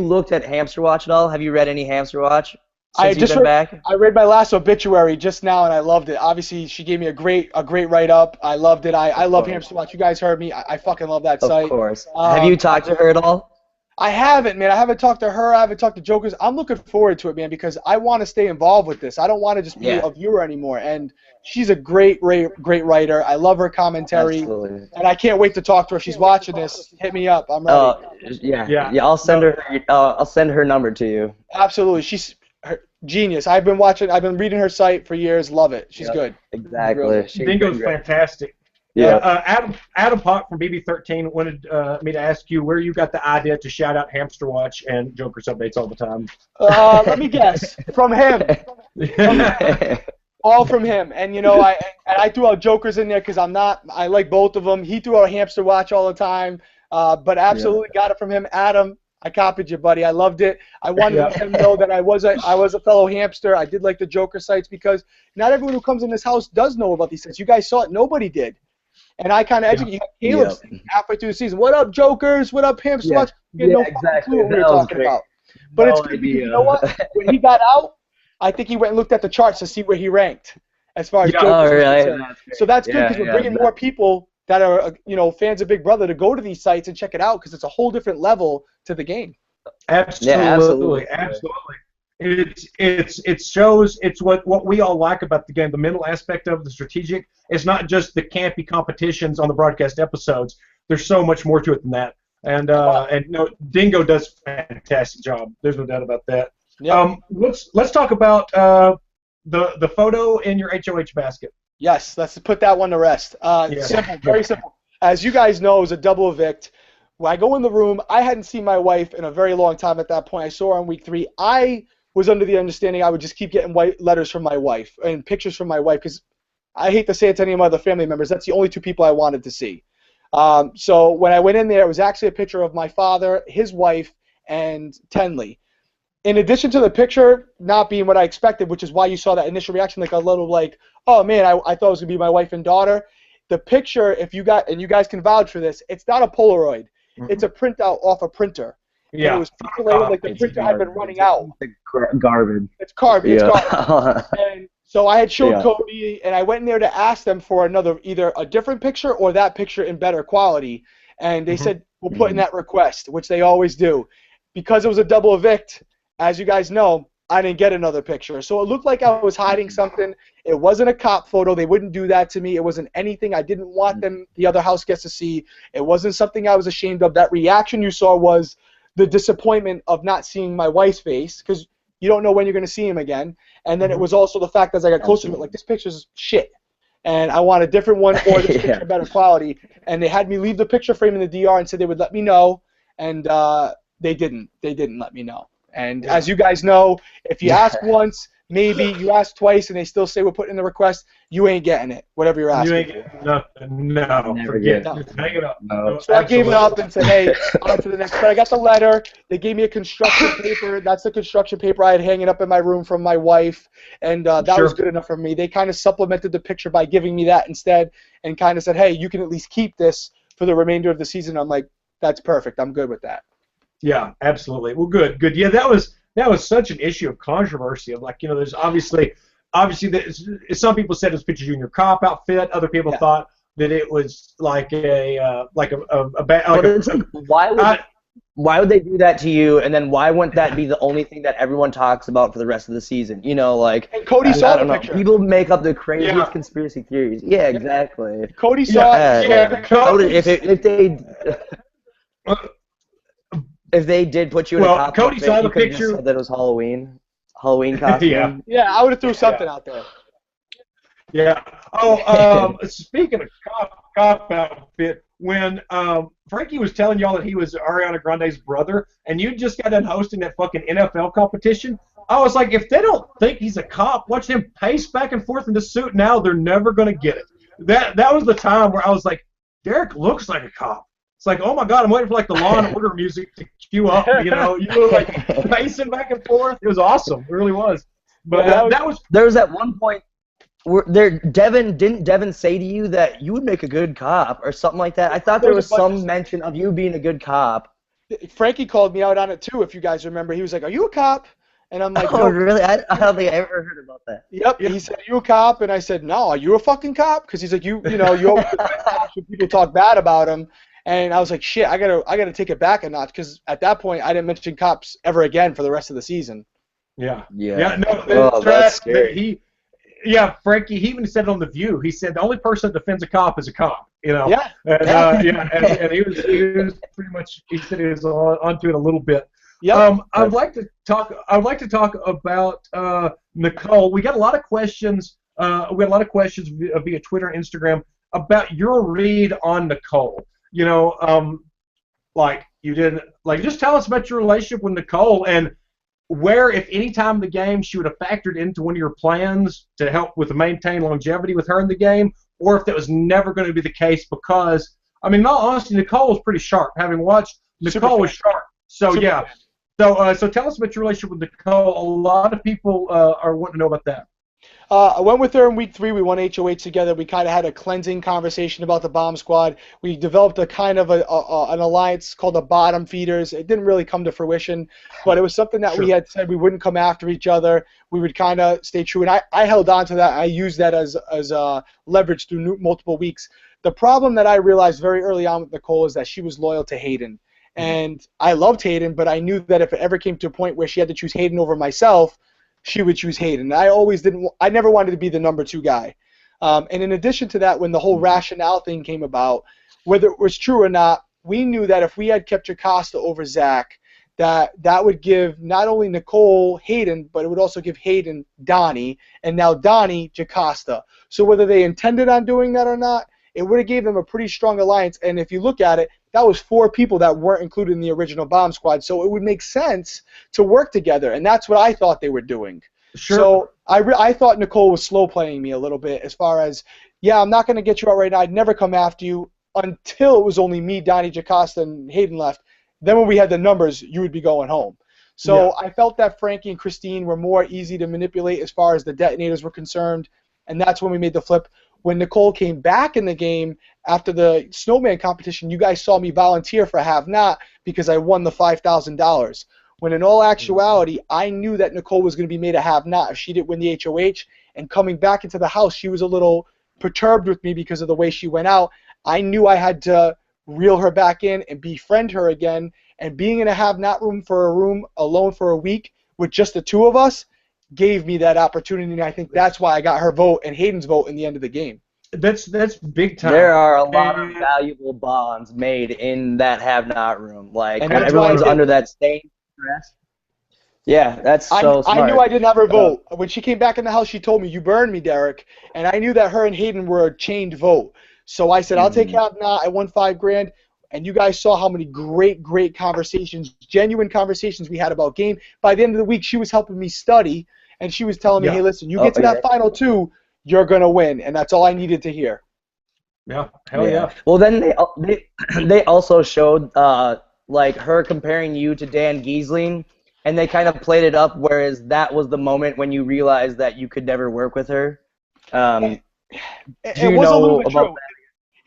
looked at Hamster Watch at all? Have you read any Hamster Watch since you've been back? I read my last obituary just now, and I loved it. Obviously, she gave me a great write-up. I loved it. I love Hamster Watch. You guys heard me. I fucking love that site. Of course. Have you talked to her at all? I haven't, man. I haven't talked to her. I haven't talked to Jokers. I'm looking forward to it, man, because I want to stay involved with this. I don't want to just be a viewer anymore. And she's a great writer. I love her commentary. Absolutely. And I can't wait to talk to her. If she's watching this, hit me up. I'm ready. Yeah. I'll send her. I'll send her number to you. Absolutely. She's genius. I've been reading her site for years. Love it. She's good. Exactly. Dingo's fantastic. Yeah. Adam Pock from BB13 wanted me to ask you where you got the idea to shout out Hamster Watch and Joker's updates all the time. Let me guess. From him. All from him. And I threw out Jokers in there because I like both of them. He threw out Hamster Watch all the time. But absolutely got it from him. Adam, I copied you, buddy. I loved it. I wanted to let him know that I was a fellow hamster. I did like the Joker sites, because not everyone who comes in this house does know about these sites. You guys saw it. Nobody did. And I kind of educated Caleb halfway through the season. What up, Jokers? What up, Hamster Watch? You had no exactly. clue what we were talking about. But it's good because, you know what? When he got out, I think he went and looked at the charts to see where he ranked as far as Jokers are concerned. So that's good, because we're bringing more people that are fans of Big Brother to go to these sites and check it out, because it's a whole different level to the game. Absolutely. It shows it's what we all like about the game, the mental aspect of the strategic. It's not just the campy competitions on the broadcast episodes. There's so much more to it than that. And Dingo does a fantastic job. There's no doubt about that. Yep. Let's talk about the photo in your HOH basket. Yes, let's put that one to rest. Simple, very simple. As you guys know, it was a double evict. When I go in the room, I hadn't seen my wife in a very long time at that point. I saw her on week 3. I was under the understanding I would just keep getting letters from my wife and pictures from my wife, because I hate to say it to any of my other family members, that's the only 2 people I wanted to see. So when I went in there, it was actually a picture of my father, his wife, and Tenley. In addition to the picture not being what I expected, which is why you saw that initial reaction, like a little like, oh man, I thought it was going to be my wife and daughter. The picture, and you guys can vouch for this, it's not a Polaroid. It's a printout off a printer. Yeah. And it was pixelated, like the printer had been running out. It's garbage. It's garbage. And so I had showed Cody, and I went in there to ask them for either a different picture or that picture in better quality. And they said, we'll put in that request, which they always do. Because it was a double evict, as you guys know, I didn't get another picture. So it looked like I was hiding something. It wasn't a cop photo. They wouldn't do that to me. It wasn't anything I didn't want the other house guests to see. It wasn't something I was ashamed of. That reaction you saw was the disappointment of not seeing my wife's face, because you don't know when you're going to see him again. And then it was also the fact as I got closer to it, like, this picture's shit. And I want a different one or this picture better quality. And they had me leave the picture frame in the DR and said they would let me know. And they didn't. They didn't let me know. And as you guys know, if you ask once, maybe you ask twice, and they still say we're putting in the request, you ain't getting it, whatever you're asking. You ain't getting nothing. No, forget it. Just hang it up. No. So I gave it up and said, hey, on to the next. But I got the letter. They gave me a construction paper. That's the construction paper I had hanging up in my room from my wife, and that was good enough for me. They kind of supplemented the picture by giving me that instead and kind of said, hey, you can at least keep this for the remainder of the season. I'm like, that's perfect. I'm good with that. Yeah, absolutely. Well, good. Yeah, that was such an issue of controversy. Of, like, there's obviously some people said it was Pitcher Junior cop outfit. Other people thought that it was like a bad. Why would they do that to you? And then why wouldn't that be the only thing that everyone talks about for the rest of the season? Like. And Cody saw the picture. People make up the craziest conspiracy theories. Yeah, exactly. Cody saw it. If they did put you in a costume, Cody saw the picture. Said that it was Halloween costume. Yeah, I would have threw something out there. Yeah. Oh, speaking of cop outfit, when Frankie was telling y'all that he was Ariana Grande's brother, and you just got done hosting that fucking NFL competition, I was like, if they don't think he's a cop, watch him pace back and forth in the suit. Now they're never gonna get it. That was the time where I was like, Derrick looks like a cop. It's like, oh my God, I'm waiting for like the Law and Order music to cue up. You were like pacing back and forth. It was awesome. It really was. But there was at one point where didn't Devin say to you that you would make a good cop or something like that? I thought there was some mention of you being a good cop. Frankie called me out on it too, if you guys remember. He was like, "Are you a cop?" And I'm like, "Oh, really? I don't think I ever heard about that." Yep. He said, "Are you a cop?" And I said, "No, are you a fucking cop?" Because he's like, you always cops when people talk bad about him. And I was like, shit, I gotta take it back a notch, because at that point I didn't mention cops ever again for the rest of the season. Yeah. No, that's scary. Frankie, he even said it on The View. He said the only person that defends a cop is a cop. Yeah. And he was pretty much, he said he was onto it a little bit. Yeah. I'd like to talk about Nicole. We got a lot of questions. Via Twitter and Instagram about your read on Nicole. Just tell us about your relationship with Nicole and where, if any time in the game, she would have factored into one of your plans to help with maintain longevity with her in the game, or if that was never going to be the case because, in all honesty, Nicole was pretty sharp. Having watched, Nicole was sharp. So, yeah. So tell us about your relationship with Nicole. A lot of people are wanting to know about that. I went with her in week 3. We won HOH together. We kind of had a cleansing conversation about the bomb squad. We developed a kind of an alliance called the Bottom Feeders. It didn't really come to fruition, but it was something that we had said we wouldn't come after each other. We would kind of stay true, and I held on to that. I used that as leverage through multiple weeks. The problem that I realized very early on with Nicole is that she was loyal to Hayden. And I loved Hayden, but I knew that if it ever came to a point where she had to choose Hayden over myself, she would choose Hayden. And I never wanted to be the number 2 guy. And in addition to that, when the whole rationale thing came about, whether it was true or not, we knew that if we had kept Jocasta over Zach, that would give not only Nicole Hayden, but it would also give Hayden Donnie, and now Donnie Jocasta. So whether they intended on doing that or not, it would have gave them a pretty strong alliance. And if you look at it, that was 4 people that weren't included in the original bomb squad. So it would make sense to work together, and that's what I thought they were doing. Sure. So I thought Nicole was slow playing me a little bit as far as, I'm not going to get you out right now. I'd never come after you until it was only me, Donnie, Jocasta, and Hayden left. Then when we had the numbers, you would be going home. So I felt that Frankie and Christine were more easy to manipulate as far as the detonators were concerned, and that's when we made the flip. When Nicole came back in the game after the snowman competition, you guys saw me volunteer for Have Not because I won the $5,000. When in all actuality, I knew that Nicole was going to be made a Have Not if she didn't win the HOH. And coming back into the house, she was a little perturbed with me because of the way she went out. I knew I had to reel her back in and befriend her again. And being in a Have Not room alone for a week with just the 2 of us gave me that opportunity, and I think that's why I got her vote and Hayden's vote in the end of the game. That's big time. There are a lot of valuable bonds made in that Have Not room. Like, and when everyone's under that same stress. Yeah, that's so smart. I knew I didn't have her vote. When she came back in the house, she told me, "You burned me, Derrick." And I knew that her and Hayden were a chained vote. So I said, "I'll take half now." I won $5,000. And you guys saw how many great conversations, genuine conversations we had about game. By the end of the week, she was helping me study, and she was telling me, "Hey, listen, you get to that final two, you're gonna win," and that's all I needed to hear. Yeah, hell yeah. Well, then they also showed like her comparing you to Dan Giesling, and they kind of played it up, whereas that was the moment when you realized that you could never work with her. It was a little bit true.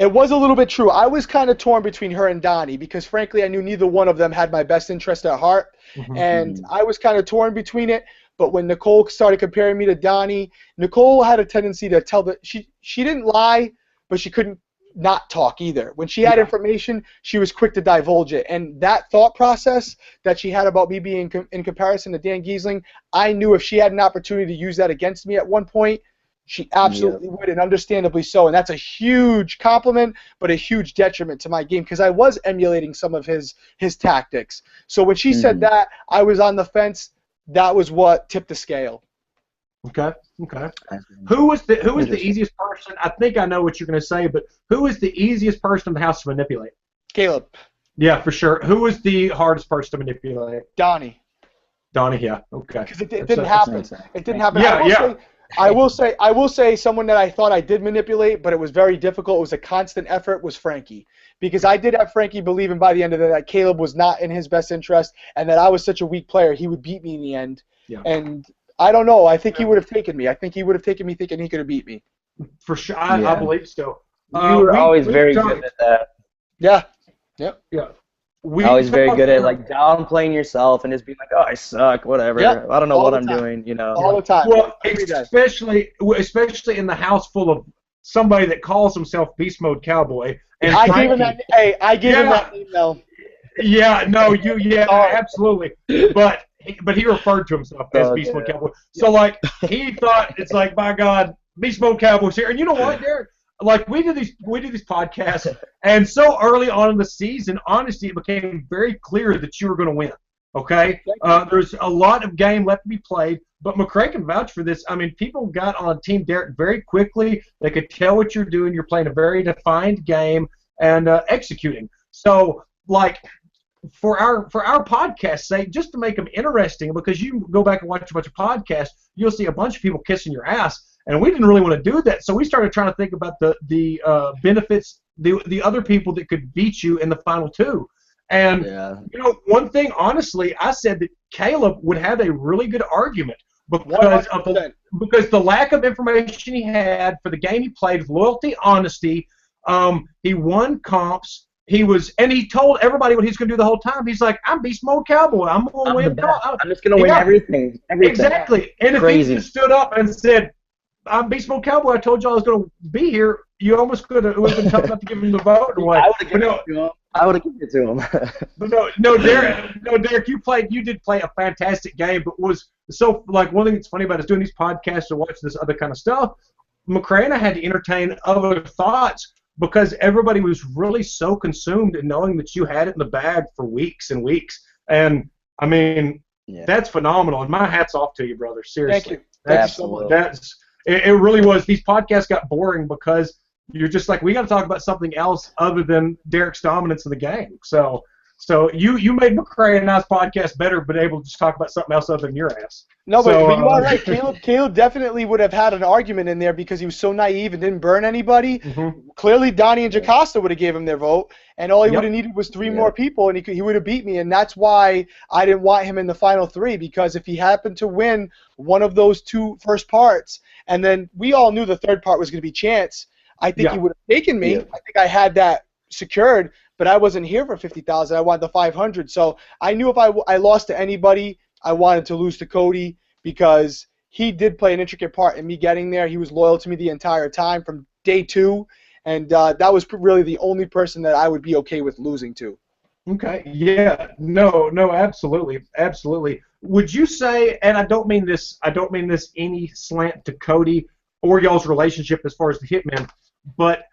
It was a little bit true. I was kind of torn between her and Donnie because, frankly, I knew neither one of them had my best interest at heart, and I was kind of torn between it. But when Nicole started comparing me to Donnie, Nicole had a tendency to tell that she didn't lie, but she couldn't not talk either. When she had information, she was quick to divulge it. And that thought process that she had about me being in comparison to Dan Giesling, I knew if she had an opportunity to use that against me at one point, she absolutely would, and understandably so. And that's a huge compliment, but a huge detriment to my game because I was emulating some of his tactics. So when she said that, I was on the fence. That was what tipped the scale. Okay. Who was the easiest person? I think I know what you're going to say, but who is the easiest person in the house to manipulate? Caleb. Yeah, for sure. Who was the hardest person to manipulate? Donnie. Yeah. Okay. Because it didn't happen. It didn't happen. Yeah. I will say someone that I thought I did manipulate, but it was very difficult. It was a constant effort. Was Frankie, because I did have Frankie believing by the end of it that Caleb was not in his best interest, and that I was such a weak player he would beat me in the end. Yeah. And I don't know. I think he would have taken me. I think he would have taken me thinking he could have beat me. For sure, I believe so. You were always very good at that. Yeah. Yep. Yeah. Always very good at like downplaying yourself and just being like, "Oh, I suck, whatever. Yep. I don't know what I'm doing," All the time. Well, especially in the house full of somebody that calls himself Beast Mode Cowboy. And I gave him that. Hey, I gave him that email. Yeah. No. Absolutely. But he referred to himself as Beast Mode Cowboy. So like he thought it's like, by God, Beast Mode Cowboy's here. And you know what, Derrick? Like we did these podcasts, and so early on in the season, honestly, it became very clear that you were going to win. Okay, there's a lot of game left to be played, but McCrae can vouch for this. I mean, people got on Team Derrick very quickly. They could tell what you're doing. You're playing a very defined game and executing. So, like, for our podcast's sake, just to make them interesting, because you go back and watch a bunch of podcasts, you'll see a bunch of people kissing your ass. And we didn't really want to do that, so we started trying to think about the benefits, the other people that could beat you in the final two. And one thing, honestly, I said that Caleb would have a really good argument because the lack of information he had for the game he played, loyalty, honesty. He won comps. He told everybody what he's going to do the whole time. He's like, "I'm Beast Mode Cowboy. I'm going to win. I'm just going to win everything. Exactly. And if he stood up and said, "I'm Beast Mode Cowboy. I told you I was going to be here," you almost could have. It would have been tough enough to give him the vote. I would have given it to him. But no, Derrick, you did play a fantastic game. But was so like one thing that's funny about us doing these podcasts or watching this other kind of stuff. McCrae and I had to entertain other thoughts because everybody was really so consumed in knowing that you had it in the bag for weeks and weeks. And I mean, that's phenomenal. And my hat's off to you, brother. Seriously. Thank you so much. It really was. These podcasts got boring because you're just like, we got to talk about something else other than Derrick's dominance in the game. So you made McCrae and I's podcast better, but able to just talk about something else other than your ass. No, but you are right. Caleb definitely would have had an argument in there because he was so naive and didn't burn anybody. Mm-hmm. Clearly, Donnie and Jocasta would have gave him their vote, and all he would have needed was three more people, and he would have beat me. And that's why I didn't want him in the final three, because if he happened to win one of those two first parts, and then we all knew the third part was going to be Chance, I think he would have taken me. Yeah. I think I had that secured, but I wasn't here for $50,000. I wanted the $500. So I knew if I lost to anybody, I wanted to lose to Cody because he did play an intricate part in me getting there. He was loyal to me the entire time from day two, and that was really the only person that I would be okay with losing to. Okay. Yeah. No. Absolutely. Would you say? And I don't mean this any slant to Cody or y'all's relationship as far as the Hitmen, but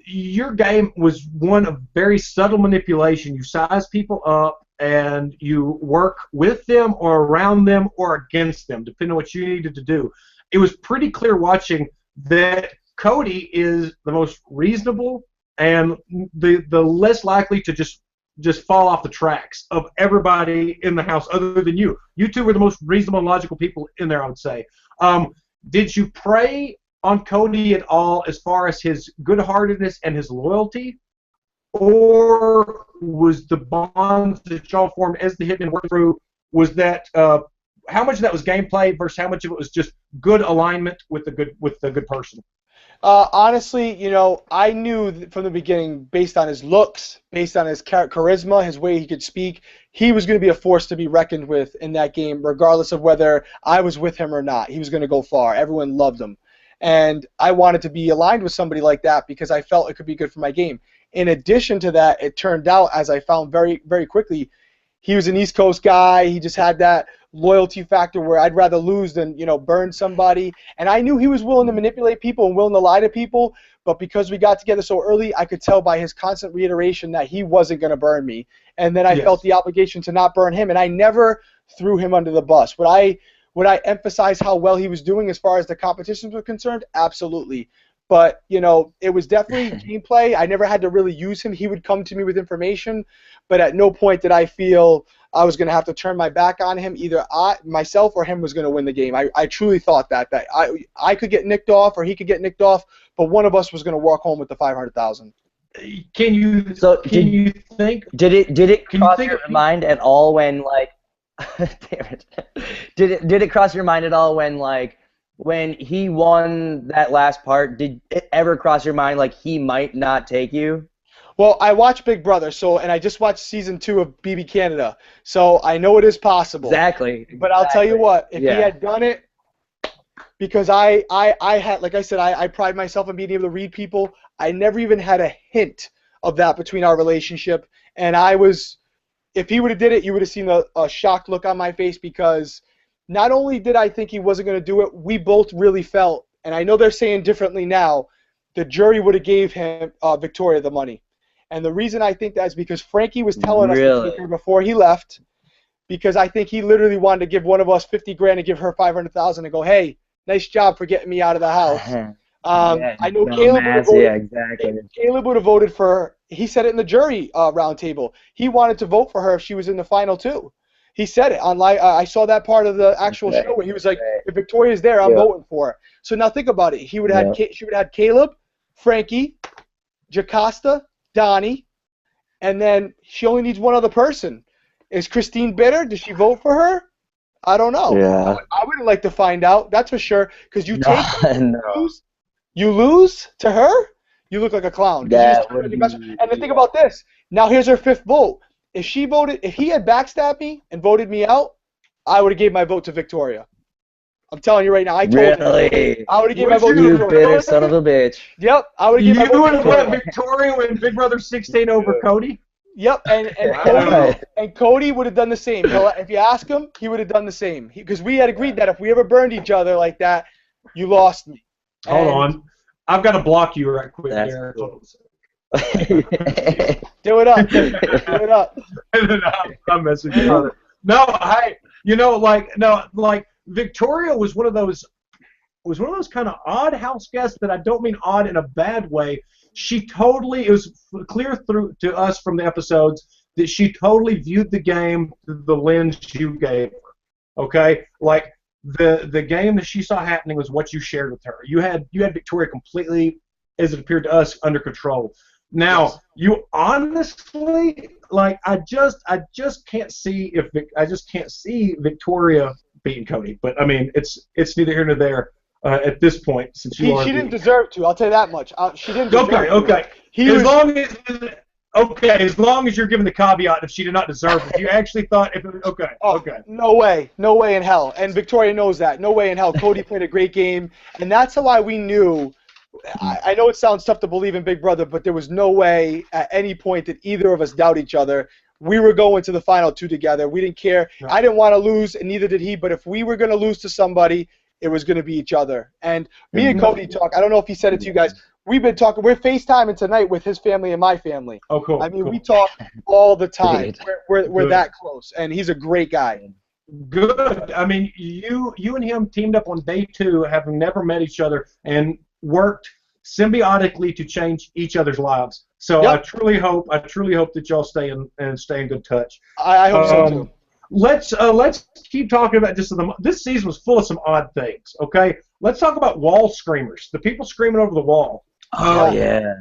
your game was one of very subtle manipulation. You size people up. and you work with them or around them or against them, depending on what you needed to do. It was pretty clear watching that Cody is the most reasonable and the less likely to just fall off the tracks of everybody in the house other than you. You two were the most reasonable and logical people in there, I would say. Did you prey on Cody at all as far as his good-heartedness and his loyalty? Or was the bonds that y'all formed as the Hitmen worked through, was that how much of that was gameplay versus how much of it was just good alignment with the good person? Honestly, you know, I knew from the beginning, based on his looks, based on his charisma, his way he could speak, he was going to be a force to be reckoned with in that game, regardless of whether I was with him or not. He was going to go far. Everyone loved him. And I wanted to be aligned with somebody like that because I felt it could be good for my game. In addition to that, it turned out, as I found very, very quickly, he was an East Coast guy. He just had that loyalty factor where I'd rather lose than, you know, burn somebody. And I knew he was willing to manipulate people and willing to lie to people, but because we got together so early, I could tell by his constant reiteration that he wasn't going to burn me. And then I felt the obligation to not burn him, and I never threw him under the bus. Would I emphasize how well he was doing as far as the competitions were concerned? Absolutely. But, you know, it was definitely gameplay. I never had to really use him. He would come to me with information, but at no point did I feel I was going to have to turn my back on him. Either myself or him was going to win the game. I truly thought that I could get nicked off or he could get nicked off, but one of us was going to walk home with the $500,000. Can you think? Did it cross your mind at all when, like, damn it? Did it cross your mind at all when he won that last part? Did it ever cross your mind like he might not take you? Well, I watch Big Brother, and I just watched season 2 of BB Canada, so I know it is possible. Exactly. But I'll tell you what, if he had done it, because I had, like I said, I pride myself on being able to read people. I never even had a hint of that between our relationship, and if he would have did it, you would have seen a shocked look on my face, because not only did I think he wasn't going to do it, we both really felt, and I know they're saying differently now, the jury would have gave him Victoria the money. And the reason I think that is because Frankie was telling us to take her before he left, because I think he literally wanted to give one of us $50,000 and give her $500,000 and go, hey, nice job for getting me out of the house. I know Caleb would have voted for her. He said it in the jury round table. He wanted to vote for her if she was in the final two. He said it on live. I saw that part of the actual show where he was like, if Victoria's there, I'm voting for her. So now think about it. She would have had Caleb, Frankie, Jocasta, Donnie, and then she only needs one other person. Is Christine bitter? Does she vote for her? I don't know. Yeah. I wouldn't like to find out. That's for sure. Because you you lose to her, you look like a clown. And then think about this. Now here's her fifth vote. If he had backstabbed me and voted me out, I would have gave my vote to Victoria. I'm telling you right now. I told him. I would have given my vote to Victoria. You bitter son of a bitch. Yep. I would have given my vote to Victoria. You would have Victoria win Big Brother 16 over Cody? Yep. And Cody would have done the same. If you ask him, he would have done the same. Because we had agreed that if we ever burned each other like that, you lost me. Hold on. I've got to block you right quick there. Cool. Do it up. Do it up. I'm messing with you. No, Victoria was one of those kind of odd house guests that I don't mean odd in a bad way. It was clear through to us from the episodes that she totally viewed the game through the lens you gave her. Okay? Like the game that she saw happening was what you shared with her. You had Victoria completely, as it appeared to us, under control. Now, you honestly, I just can't see Victoria beating Cody. But I mean, it's neither here nor there at this point, since she didn't deserve to. I'll tell you that much. She didn't. Deserve okay. As long as you're giving the caveat, if she did not deserve it, if you actually thought, okay. No way in hell. And Victoria knows that. No way in hell. Cody played a great game, and that's why we knew. I know it sounds tough to believe in Big Brother, but there was no way at any point that either of us doubt each other. We were going to the final two together. We didn't care. Right. I didn't want to lose, and neither did he. But if we were going to lose to somebody, it was going to be each other. And me and Cody talk. I don't know if he said it to you guys. we've been talking. We're FaceTiming tonight with his family and my family. Oh, cool. I mean, cool. we talk all the time. Sweet. We're that close, and he's a great guy. Good. I mean, you and him teamed up on day 2, having never met each other, and worked symbiotically to change each other's lives. So Yep. I truly hope that y'all stay in good touch. I hope so too. Let's keep talking about this season was full of some odd things. Okay, let's talk about wall screamers. The people screaming over the wall. Oh yeah.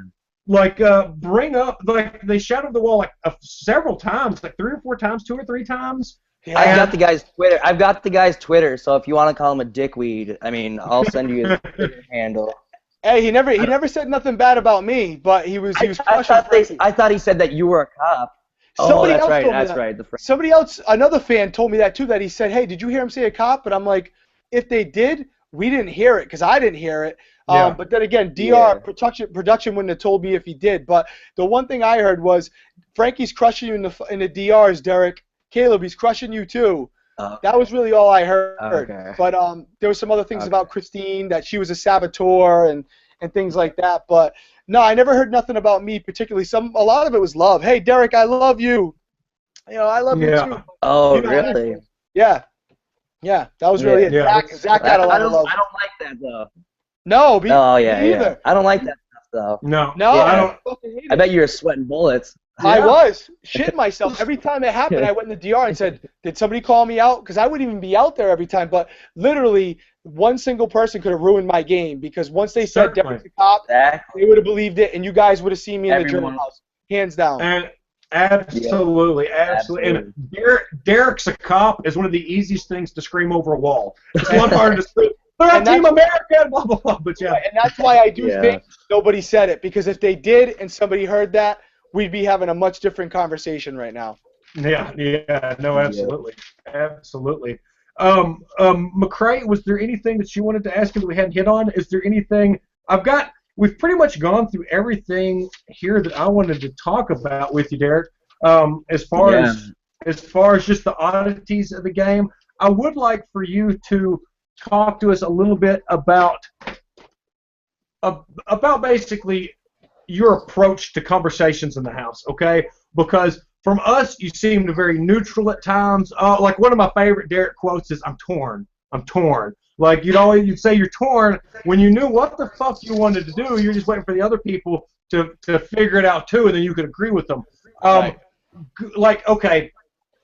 Like bring up like they shouted over the wall like several times, like 3 or 4 times, 2 or 3 times. Yeah. I got the guy's Twitter. I've got the guy's Twitter, so if you want to call him a dickweed, I mean, I'll send you his Twitter handle. Hey, he never said nothing bad about me, but he was crushing. I thought he said that you were a cop. Somebody that's else right. told me That's that. right. Somebody else, another fan, told me that too. That he said, "Hey, did you hear him say a cop?" But I'm like, if they did, we didn't hear it because I didn't hear it. Yeah. But then again, Yeah. production wouldn't have told me if he did. But the one thing I heard was Frankie's crushing you in the DRs, Derek. Caleb, he's crushing you too. That was really all I heard. Okay. But there were some other things about Christine, that she was a saboteur and things like that. But no, I never heard nothing about me particularly. A lot of it was love. Hey, Derek, I love you. You know, I love you too. Oh, You know, really? Yeah. Yeah, that was really it. Yeah. Zach got a lot of love. I don't like that though. No, Oh yeah, me yeah. either. I don't like that stuff though. No. No, I I don't. fucking hate I it. bet you were sweating bullets. I Yeah. was shitting myself every time it happened. I went in the DR and said, "Did somebody call me out?" Because I wouldn't even be out there every time. But literally, one single person could have ruined my game because once they said Certainly. Derek's a cop, Exactly. they would have believed it, and you guys would have seen me in the Everyone- jury house, hands down. And absolutely. And Derek's a cop is one of the easiest things to scream over a wall. It's a lot harder to scream. They're on And Team that's- America, blah blah blah. But yeah. And that's why I do Yeah. think nobody said it, because if they did and somebody heard that, we'd be having a much different conversation right now. Yeah, no, absolutely, absolutely. McCrae, was there anything that you wanted to ask him that we hadn't hit on? Is there anything? We've pretty much gone through everything here that I wanted to talk about with you, Derek. As far as just the oddities of the game, I would like for you to talk to us a little bit about basically your approach to conversations in the house, okay? Because from us, you seemed very neutral at times. Like one of my favorite Derek quotes is, "I'm torn. I'm torn." Like you'd say you're torn when you knew what the fuck you wanted to do. You're just waiting for the other people to figure it out too, and then you could agree with them. Right. Like, okay,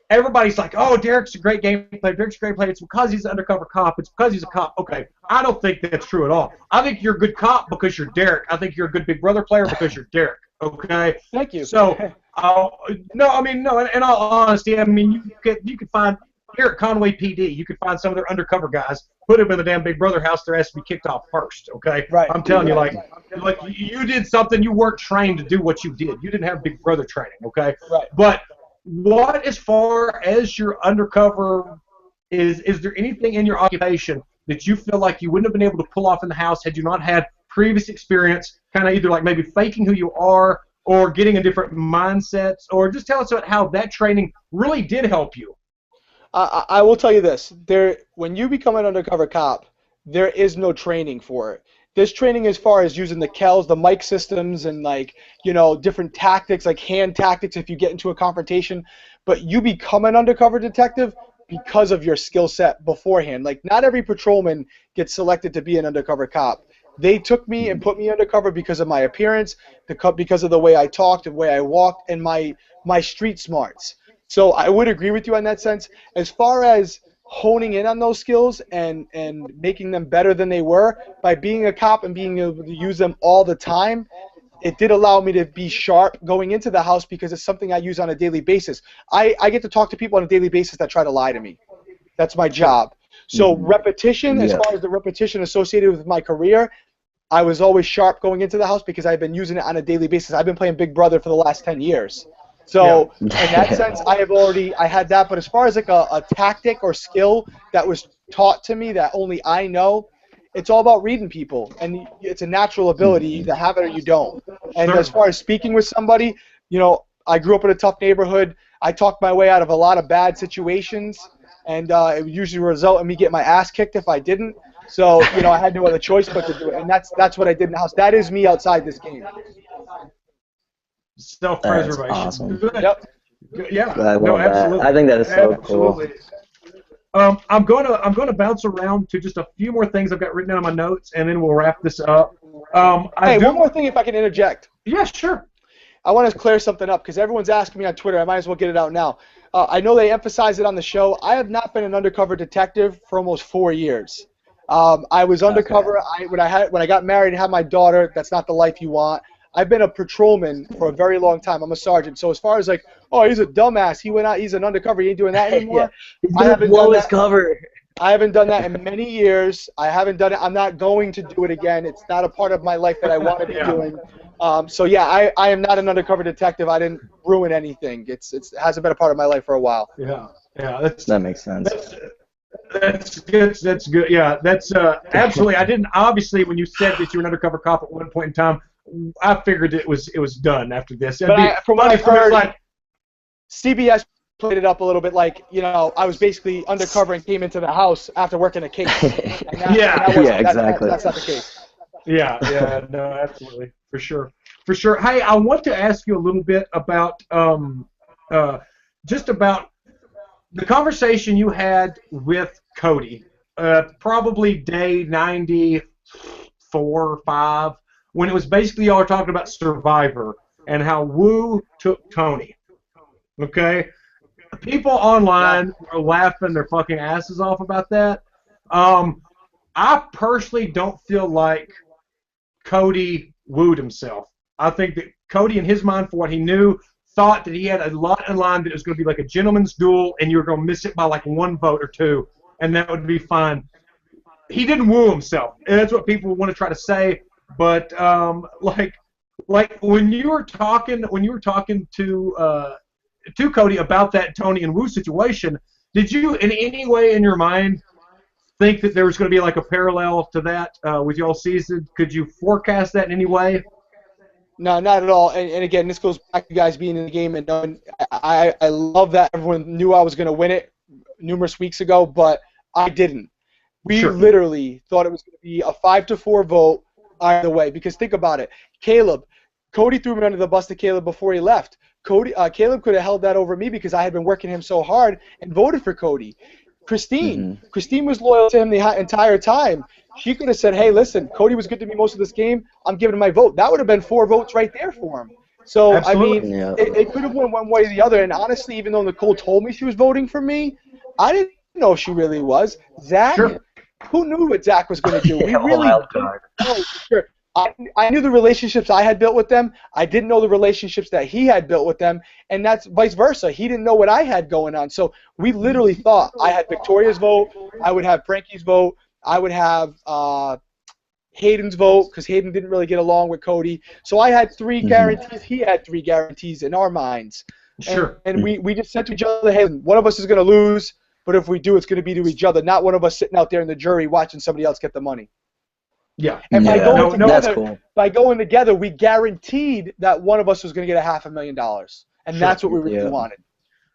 everybody's like, "Oh, Derek's a great game player. Derek's a great player. It's because he's an undercover cop. It's because he's a cop." Okay, I don't think that's true at all. I think you're a good cop because you're Derek. I think you're a good Big Brother player because you're Derek. Okay. Thank you. So, no. In all honesty, I mean, you could find here at Conway PD, you could find some of their undercover guys, put them in the damn Big Brother house. Their ass to be kicked off first. Okay. Right. I'm telling you, like you did something. You weren't trained to do what you did. You didn't have Big Brother training. Okay. Right. But what, as far as your undercover, is there anything in your occupation that you feel like you wouldn't have been able to pull off in the house had you not had previous experience, kind of either like maybe faking who you are or getting in different mindsets, or just tell us about how that training really did help you? I will tell you this. When you become an undercover cop, there is no training for it. There's training as far as using the KELs, the mic systems, and different tactics, like hand tactics if you get into a confrontation. But you become an undercover detective because of your skill set beforehand. Like, not every patrolman gets selected to be an undercover cop. They took me and put me undercover because of my appearance, because of the way I talked, the way I walked, and my street smarts. So I would agree with you on that sense. As far as honing in on those skills and making them better than they were, by being a cop and being able to use them all the time, it did allow me to be sharp going into the house because it's something I use on a daily basis. I get to talk to people on a daily basis that try to lie to me. That's my job. So repetition, as far as the repetition associated with my career, I was always sharp going into the house because I've been using it on a daily basis. I've been playing Big Brother for the last 10 years. So in that sense, I had that. But as far as like a tactic or skill that was taught to me that only I know, it's all about reading people. And it's a natural ability. You either have it or you don't. And as far as speaking with somebody, I grew up in a tough neighborhood. I talked my way out of a lot of bad situations. And it would usually result in me getting my ass kicked if I didn't. So, you know, I had no other choice but to do it, and that's what I did in the house. That is me outside this game. Self-preservation. That's awesome. Good. Yep. Yeah. I love No, that. absolutely. I think that is so cool. Absolutely. I'm gonna bounce around to just a few more things I've got written down on my notes, and then we'll wrap this up. One more thing, if I can interject. Yeah, sure. I want to clear something up because everyone's asking me on Twitter. I might as well get it out now. I know they emphasize it on the show. I have not been an undercover detective for almost 4 years. I was undercover when I got married and had my daughter. That's not the life you want. I've been a patrolman for a very long time. I'm a sergeant. So as far as like, oh, he's a dumbass. He went out. He's an undercover. He ain't doing that anymore. He's gonna blow his cover. I haven't done that in many years. I haven't done it. I'm not going to do it again. It's not a part of my life that I want to be doing. So yeah, I am not an undercover detective. I didn't ruin anything. It hasn't been a part of my life for a while. Yeah, that makes sense. That's good. That's good. Yeah, that's absolutely. I didn't obviously when you said that you were an undercover cop at one point in time. I figured it was done after this. But from what I've heard, like CBS played it up a little bit, like I was basically undercover and came into the house after working a case. Exactly. That's not the case. Yeah, no, absolutely, for sure. Hey, I want to ask you a little bit about just about the conversation you had with Cody, probably day 94 or 5. When it was basically y'all were talking about Survivor and how Wu took Tony. Okay? People online are laughing their fucking asses off about that. I personally don't feel like Cody wooed himself. I think that Cody, in his mind, for what he knew, thought that he had a lot in line that it was going to be like a gentleman's duel and you were going to miss it by like 1 vote or 2, and that would be fine. He didn't woo himself, and that's what people want to try to say. But like when you were talking to Cody about that Tony and Wu situation, did you in any way in your mind think that there was going to be like a parallel to that with y'all's season? Could you forecast that in any way? No, not at all. And again, this goes back to you guys being in the game and knowing. I love that everyone knew I was going to win it numerous weeks ago, but I didn't. We literally thought it was going to be a 5-4 vote either way. Because think about it, Cody threw me under the bus to Caleb before he left. Caleb could have held that over me because I had been working him so hard and voted for Cody. Christine was loyal to him the entire time. She could have said, hey, listen, Cody was good to me most of this game. I'm giving him my vote. That would have been 4 votes right there for him. So, absolutely. I mean, it could have went one way or the other. And honestly, even though Nicole told me she was voting for me, I didn't know she really was. Zach, who knew what Zach was going to do? We really didn't know for sure. I knew the relationships I had built with them. I didn't know the relationships that he had built with them, and that's vice versa. He didn't know what I had going on. So we literally thought I had Victoria's vote, I would have Frankie's vote, I would have Hayden's vote, because Hayden didn't really get along with Cody. So I had 3 guarantees. He had 3 guarantees in our minds. And we just said to each other, hey, one of us is going to lose, but if we do, it's going to be to each other, not one of us sitting out there in the jury watching somebody else get the money. Yeah. And by going cool. together, we guaranteed that one of us was going to get $500,000, and that's what we really wanted.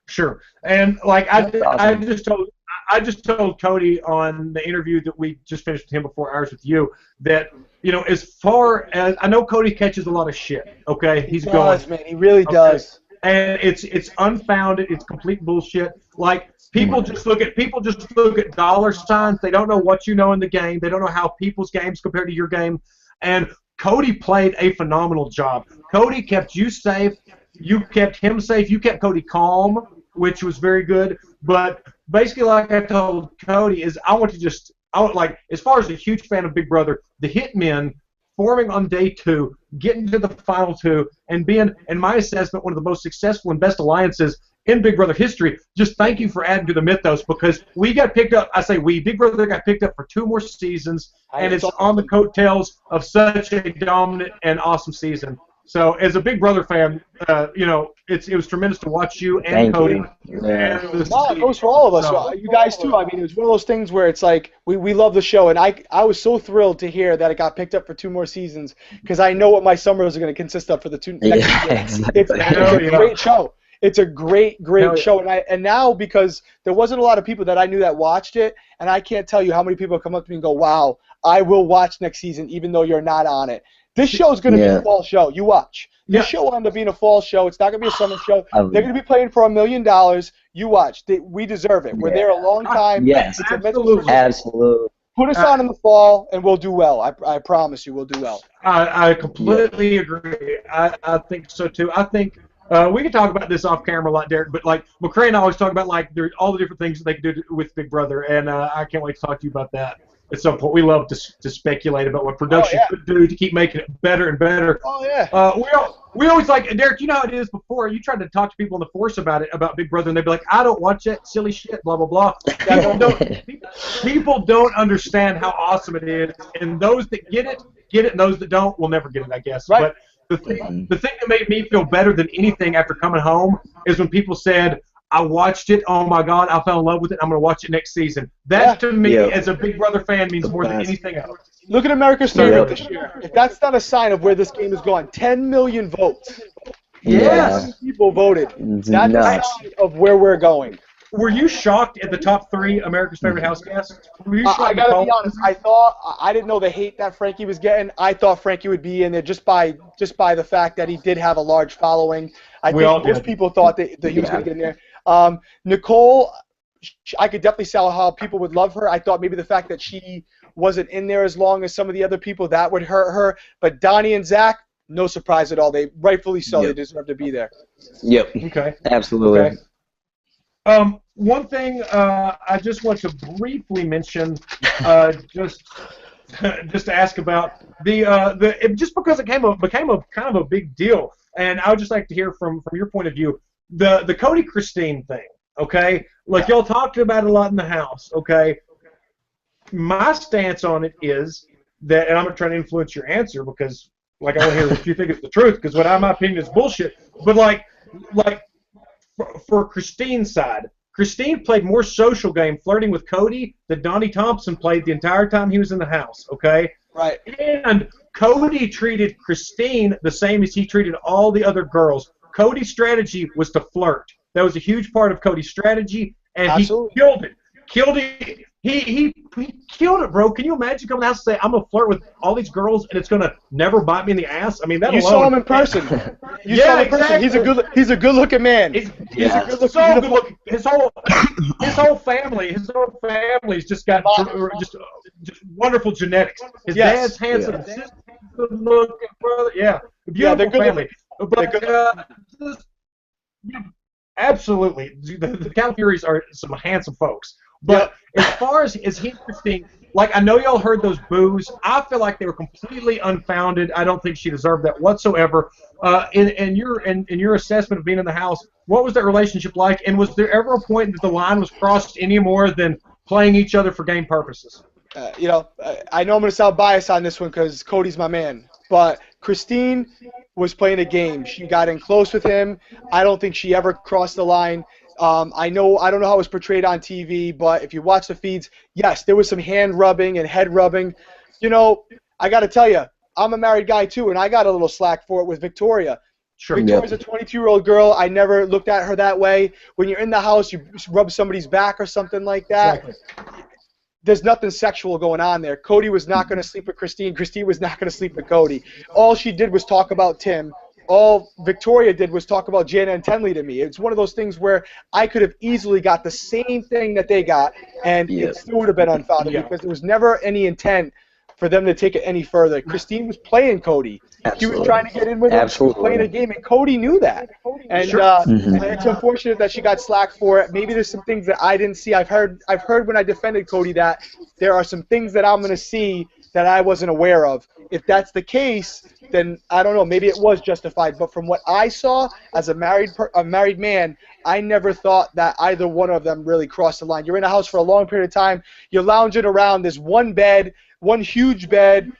Sure. And like I just told Cody on the interview that we just finished with him before ours with you that as far as I know, Cody catches a lot of shit. Okay, He does, man. He really does. And it's unfounded. It's complete bullshit. Like people just look at dollar signs. They don't know what you know in the game. They don't know how people's games compare to your game. And Cody played a phenomenal job. Cody kept you safe. You kept him safe. You kept Cody calm, which was very good. But basically, like I told Cody, as far as a huge fan of Big Brother, the Hitmen forming on day 2, getting to the final 2, and being, in my assessment, one of the most successful and best alliances in Big Brother history. Just thank you for adding to the mythos, because we got picked up. I say we. Big Brother got picked up for 2 more seasons, and it's on the coattails of such a dominant and awesome season. So, as a Big Brother fan, it was tremendous to watch you and Cody. It goes for all of us. So, you guys too. I mean, it was one of those things where it's like we love the show, and I was so thrilled to hear that it got picked up for 2 more seasons, because I know what my summers are going to consist of for the 2 next year. It's a great show. It's a great Hell yeah. show, and now because there wasn't a lot of people that I knew that watched it, and I can't tell you how many people come up to me and go, "Wow, I will watch next season, even though you're not on it." This show is going to be a fall show. You watch. This show will end up being a fall show. It's not going to be a summer show. They're going to be playing for $1 million. You watch. We deserve it. We're there a long time. Yes, absolutely. Put us on in the fall, and we'll do well. I promise you, we'll do well. I completely agree. I think so too. I think we can talk about this off camera a lot, Derek. But like McCrae and I always talk about like all the different things that they can do with Big Brother, and I can't wait to talk to you about that at some point. We love to speculate about what production could do to keep making it better and better. Oh yeah. We always like, Derek, you know how it is before. You tried to talk to people in the force about Big Brother, and they'd be like, I don't watch that silly shit, blah, blah, blah. People don't understand how awesome it is, and those that get it, and those that don't will never get it, I guess. Right. But the thing that made me feel better than anything after coming home is when people said, I watched it, oh my God, I fell in love with it, I'm going to watch it next season. That, to me, as a Big Brother fan, means more than anything else. Look at America's favorite this year. If that's not a sign of where this game is going, 10 million votes. Yes. People voted. That's a sign of where we're going. Were you shocked at the top 3 America's Favorite House guests? Were you shocked? I gotta be honest. I didn't know the hate that Frankie was getting. I thought Frankie would be in there just by the fact that he did have a large following. I think most people thought that he was going to get in there. Nicole, I could definitely see how people would love her. I thought maybe the fact that she wasn't in there as long as some of the other people, that would hurt her. But Donnie and Zach, no surprise at all. They rightfully so. They deserve to be there. Yep. Okay. Absolutely. Okay. One thing I just want to briefly mention, just to ask about just because it became a kind of a big deal, and I would just like to hear from your point of view, the Cody Christine thing. Okay, like y'all talked about it a lot in the house. Okay, my stance on it is that, and I'm gonna try to influence your answer because, like, I want to hear if you think it's the truth, because my opinion is bullshit. But like for Christine's side, Christine played more social game flirting with Cody than Donnie Thompson played the entire time he was in the house. Okay, right. And Cody treated Christine the same as he treated all the other girls. Cody's strategy was to flirt. That was a huge part of Cody's strategy, and he killed it. He killed it, bro. Can you imagine coming out and say, I'm going to flirt with all these girls, and it's going to never bite me in the ass? I mean, that You saw him in person. Saw him in person. He's a good-looking man. He's a good-looking. His whole family's just got just wonderful genetics. His dad's handsome. His sister's good-looking brother. Yeah, beautiful family. But absolutely, the Califuries are some handsome folks. But as far as he and Christine, like, I know y'all heard those boos. I feel like they were completely unfounded. I don't think she deserved that whatsoever. In your assessment of being in the house, what was that relationship like? And was there ever a point that the line was crossed any more than playing each other for game purposes? I know I'm going to sound biased on this one because Cody's my man. But Christine was playing a game. She got in close with him. I don't think she ever crossed the line. I don't know how it was portrayed on TV, but if you watch the feeds, yes, there was some hand rubbing and head rubbing. You know, I got to tell you, I'm a married guy too, and I got a little slack for it with Victoria. Sure. Victoria's a 22-year-old girl. I never looked at her that way. When you're in the house, you rub somebody's back or something like that. Exactly. There's nothing sexual going on there. Cody was not going to sleep with Christine. Christine was not going to sleep with Cody. All she did was talk about Tim. All Victoria did was talk about Jana and Tenley to me. It's one of those things where I could have easily got the same thing that they got, and it still would have been unfounded because there was never any intent for them to take it any further. Christine was playing Cody. She was trying to get in with him. She was playing a game, and Cody knew that. And it's unfortunate that she got slack for it. Maybe there's some things that I didn't see. I've heard when I defended Cody that there are some things that I'm going to see that I wasn't aware of. If that's the case, then I don't know. Maybe it was justified. But from what I saw as a married man, I never thought that either one of them really crossed the line. You're in a house for a long period of time. You're lounging around. There's one bed, one huge bed.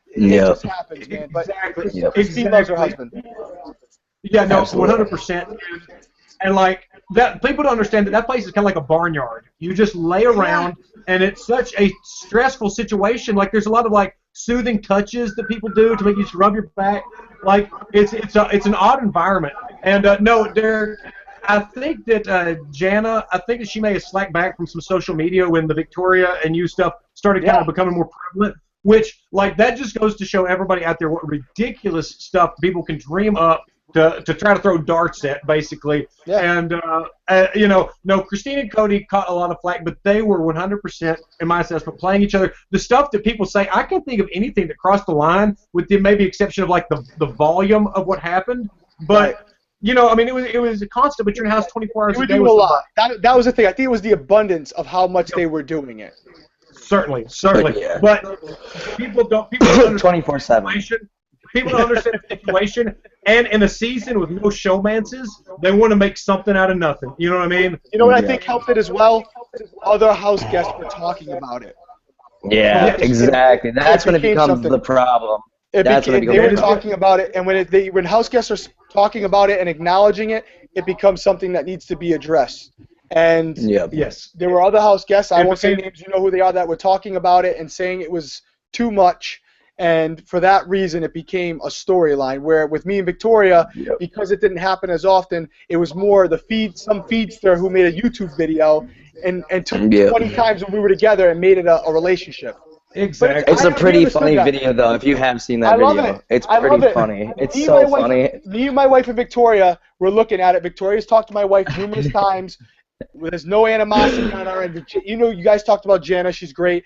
It just happens, man. But Christine loves her husband. Yeah, no, 100%. And like that, people don't understand that place is kind of like a barnyard. You just lay around, and it's such a stressful situation. Like, there's a lot of like soothing touches that people do to make you just rub your back. Like, it's an odd environment. And no, Derek, I think that Jana, I think that she may have slacked back from some social media when the Victoria and you stuff started kind of becoming more prevalent. Which, like, that just goes to show everybody out there what ridiculous stuff people can dream up to try to throw darts at, basically. Yeah. And, no, Christine and Cody caught a lot of flack, but they were 100%, in my assessment, playing each other. The stuff that people say, I can't think of anything that crossed the line, with the maybe exception of, like, the volume of what happened. But, it was a constant, but you're in the house 24 hours a day. They were doing a lot. That was the thing. I think it was the abundance of how much they were doing it. Certainly. Yeah. But people don't understand 24/7. People don't understand the situation, and in a season with no showmances, they want to make something out of nothing. You know what I mean? You know what I think helped it as well? Other house guests were talking about it. Yeah, exactly. That's when it becomes the problem. They were talking about it, and when house guests are talking about it and acknowledging it, it becomes something that needs to be addressed. And yes, there were other house guests, I won't say names, you know who they are, that were talking about it and saying it was too much. And for that reason, it became a storyline. Where with me and Victoria, because it didn't happen as often, it was more some feedster who made a YouTube video and took 20 times when we were together and made it a relationship. Exactly. It's a pretty funny video, though, if you have seen that video. It's pretty funny. It's so funny. Me and my wife and Victoria were looking at it. Victoria's talked to my wife numerous times. There's no animosity on our end. You guys talked about Jana. She's great.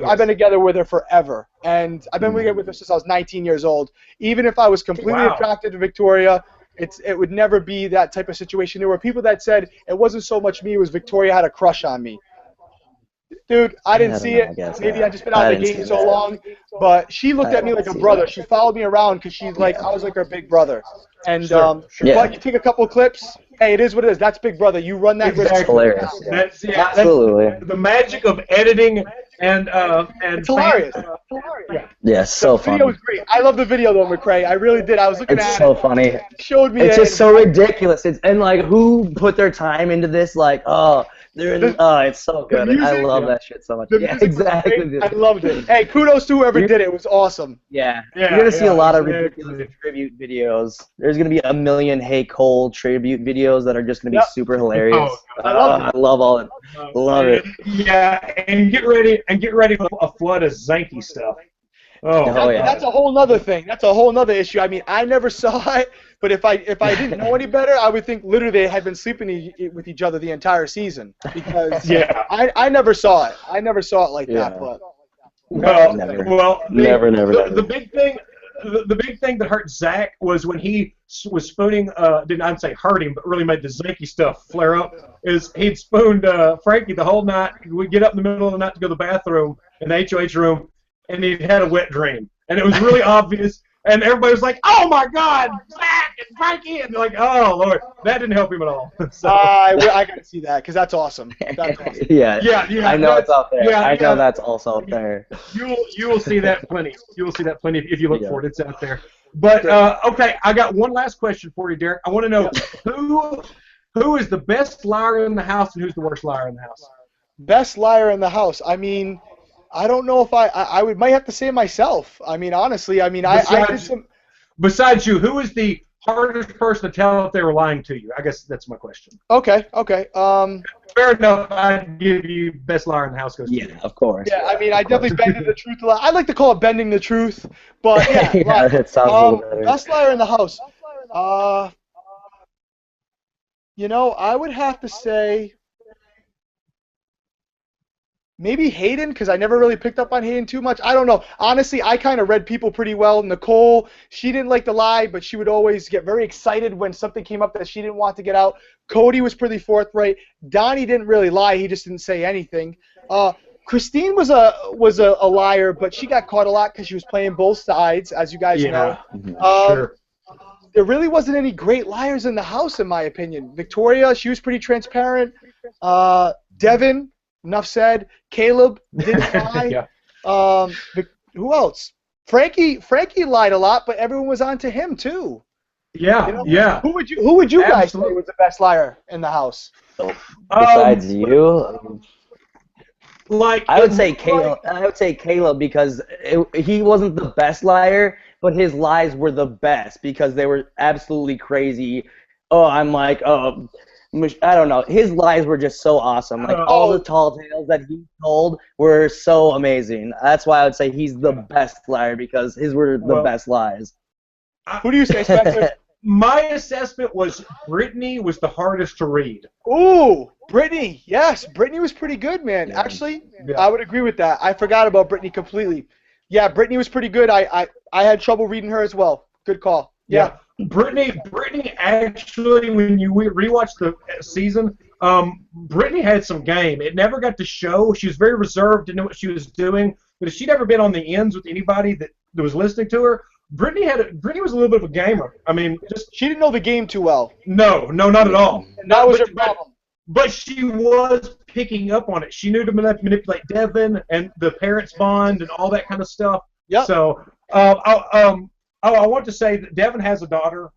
I've been together with her forever, and I've been together with her since I was 19 years old. Even if I was completely attracted to Victoria, it would never be that type of situation. There were people that said it wasn't so much me, it was Victoria had a crush on me. Dude, I didn't see it. Maybe I just been out of the game so long, but she looked at me like a brother. She followed me around because she's like, I was like her big brother. And but you take a couple of clips. Hey, it is what it is. That's Big Brother. You run that risk. It's hilarious. Absolutely. The magic of editing and it's hilarious. Yeah, so funny. The video was great. I love the video though, McCrae. I really did. I was looking at it. It's so funny. It showed me. It's just so ridiculous. And like, who put their time into this? Like, it's so good. I love that shit so much. Yeah, exactly. I loved it. Hey, kudos to whoever did it. It was awesome. Yeah. You're gonna see a lot of ridiculous tribute videos. There's gonna be a million Hey Cole tribute videos that are just gonna be super hilarious. I love all it. Love it. Yeah, and get ready for a flood of Zanky stuff. That's a whole nother thing. That's a whole nother issue. I mean, I never saw it, but if I didn't know any better, I would think literally they had been sleeping with each other the entire season because I never saw it. I never saw it like that. But never. The big thing. The big thing that hurt Zach was when he was spooning. I'd say hurt him, but really made the Zanky stuff flare up. Is he'd spooned Frankie the whole night. We'd get up in the middle of the night to go to the bathroom in the HOH room, and he'd had a wet dream, and it was really obvious. And everybody was like, "Oh my God, Zach and Frankie!" And they're like, "Oh Lord, that didn't help him at all." So, I gotta see that because that's awesome. That's awesome. Yeah. I know it's out there. I know that's also out there. You will see that plenty. You will see that plenty if you look for it. It's out there. But okay, I got one last question for you, Derrick. I want to know who is the best liar in the house and who's the worst liar in the house. Best liar in the house. I mean, I don't know if I might have to say myself. I mean, honestly, I did some. Besides you, who is the hardest person to tell if they were lying to you? I guess that's my question. Okay. Fair enough. I'd give you best liar in the house goes to you. Of course. Yeah, I mean, I definitely bended the truth a lot. I like to call it bending the truth, but yeah. It sounds a little better. Best liar in the house. I would have to say. Maybe Hayden, because I never really picked up on Hayden too much. I don't know. Honestly, I kind of read people pretty well. Nicole, she didn't like to lie, but she would always get very excited when something came up that she didn't want to get out. Cody was pretty forthright. Donnie didn't really lie. He just didn't say anything. Christine was a liar, but she got caught a lot because she was playing both sides, as you guys know. Sure. There really wasn't any great liars in the house, in my opinion. Victoria, she was pretty transparent. Devin, enough said. Caleb didn't lie. Who else? Frankie lied a lot, but everyone was on to him too. Yeah. Who would you guys say was the best liar in the house? Besides you? I would say Caleb. I would say Caleb because he wasn't the best liar, but his lies were the best because they were absolutely crazy. I'm like, I don't know. His lies were just so awesome. Like all the tall tales that he told were so amazing. That's why I would say he's the best liar because his were the best lies. Who do you say, Spencer? My assessment was Brittany was the hardest to read. Ooh, Brittany. Yes, Brittany was pretty good, man. Yeah. Actually, I would agree with that. I forgot about Brittany completely. Yeah, Brittany was pretty good. I had trouble reading her as well. Good call. Yeah. Brittany actually, when you rewatch the season, Brittany had some game. It never got to show. She was very reserved, didn't know what she was doing. But if she'd ever been on the ends with anybody that was listening to her, Brittany was a little bit of a gamer. I mean, she didn't know the game too well. No, not at all. And that was her problem. But she was picking up on it. She knew to manipulate Devin and the parents' bond and all that kind of stuff. Yeah. So, I want to say that Devin has a daughter.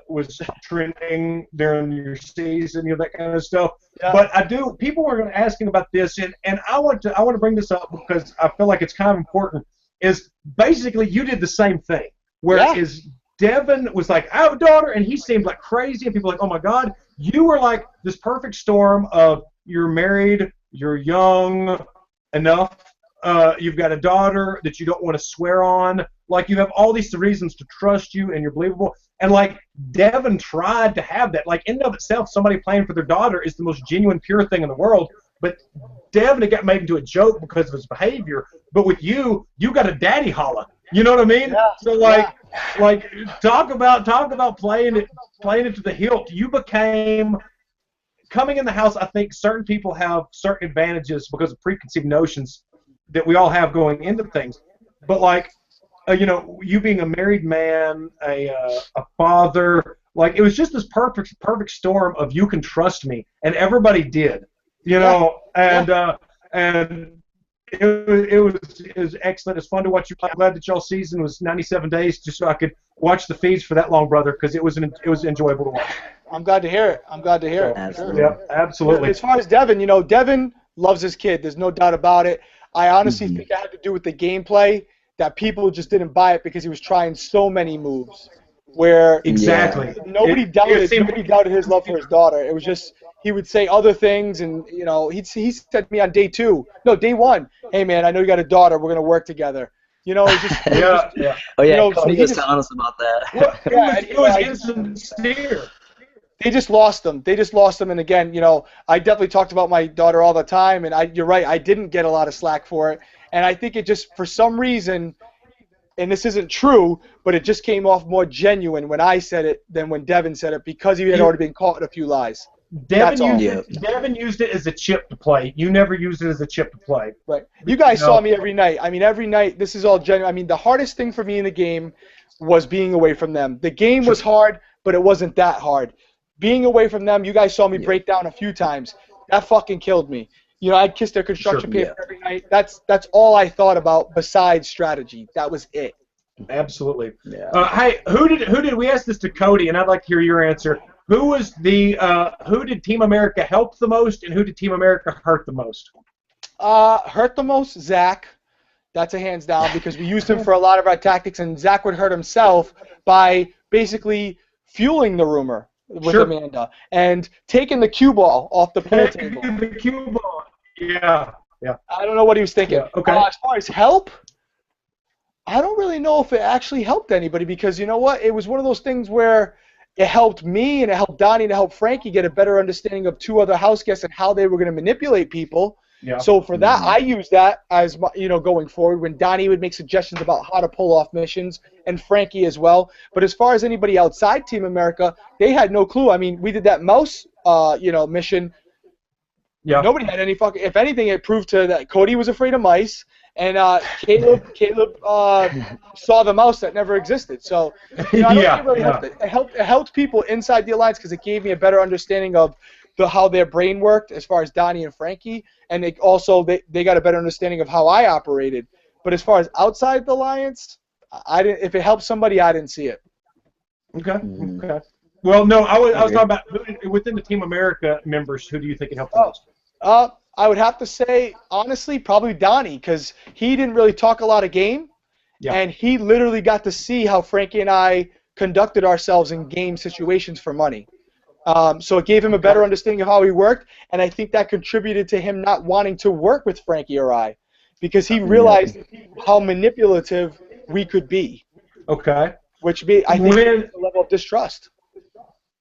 Was trending during your season, that kind of stuff. Yeah. But people were going to asking about this, and I want to bring this up because I feel like it's kind of important. Is basically you did the same thing. Whereas Devin was like, I have a daughter, and he seemed like crazy, and people were like, oh my God, you were like this perfect storm of you're married, you're young enough, you've got a daughter that you don't want to swear on, like you have all these reasons to trust you, and you're believable. And like Devin tried to have that, like in and of itself, somebody playing for their daughter is the most genuine, pure thing in the world. But Devin, it got made into a joke because of his behavior. But with you got a daddy holla. You know what I mean? Yeah. So like talk about playing it to the hilt. You became coming in the house. I think certain people have certain advantages because of preconceived notions that we all have going into things. But like, you being a married man, a father, like it was just this perfect storm of you can trust me, and everybody did. And it was excellent. It's fun to watch you play. I'm glad that y'all's season was 97 days, just so I could watch the feeds for that long, brother, because it was enjoyable to watch. I'm glad to hear it. Absolutely. Yeah, absolutely. As far as Devin, Devin loves his kid. There's no doubt about it. I honestly think it had to do with the gameplay that people just didn't buy it because he was trying so many moves. Where nobody doubted his love for his daughter. It was just he would say other things, and he said to me on day 1, hey man, I know you got a daughter, we're gonna work together. Yeah. Oh yeah, Cody was telling us about that. It was insincere. They just lost them. And again, I definitely talked about my daughter all the time, and you're right, I didn't get a lot of slack for it, and I think it just for some reason. And this isn't true, but it just came off more genuine when I said it than when Devin said it because he had already been caught in a few lies. Devin used it as a chip to play. You never used it as a chip to play. Right. You guys saw me every night. I mean, every night, this is all genuine. I mean, the hardest thing for me in the game was being away from them. The game was hard, but it wasn't that hard. Being away from them, you guys saw me break down a few times. That fucking killed me. I'd kiss their construction paper every night. That's all I thought about besides strategy. That was it. Absolutely. Yeah. Hey, who did we asked this to Cody, and I'd like to hear your answer. Who did Team America help the most, and who did Team America hurt the most? Hurt the most, Zach. That's a hands down because we used him for a lot of our tactics, and Zach would hurt himself by basically fueling the rumor with Amanda and taking the cue ball off the pool table. The cue ball. Yeah. I don't know what he was thinking. Yeah, okay. As far as help, I don't really know if it actually helped anybody because you know what? It was one of those things where it helped me and it helped Donnie and it helped Frankie get a better understanding of two other house guests and how they were going to manipulate people. Yeah. So for that, I used that as going forward when Donnie would make suggestions about how to pull off missions and Frankie as well. But as far as anybody outside Team America, they had no clue. I mean, we did that mouse, mission. Yeah. Nobody had any fucking. If anything, it proved that Cody was afraid of mice, and Caleb saw the mouse that never existed. So it helped people inside the alliance because it gave me a better understanding of how their brain worked as far as Donnie and Frankie, and they got a better understanding of how I operated. But as far as outside the alliance, I didn't. If it helped somebody, I didn't see it. Okay. Well, no, I was talking about within the Team America members. Who do you think it helped the most? I would have to say, honestly, probably Donnie, because he didn't really talk a lot of game, and he literally got to see how Frankie and I conducted ourselves in game situations for money. So it gave him a better understanding of how he worked, and I think that contributed to him not wanting to work with Frankie or I, because he realized how manipulative we could be. Okay. Which I think is a level of distrust.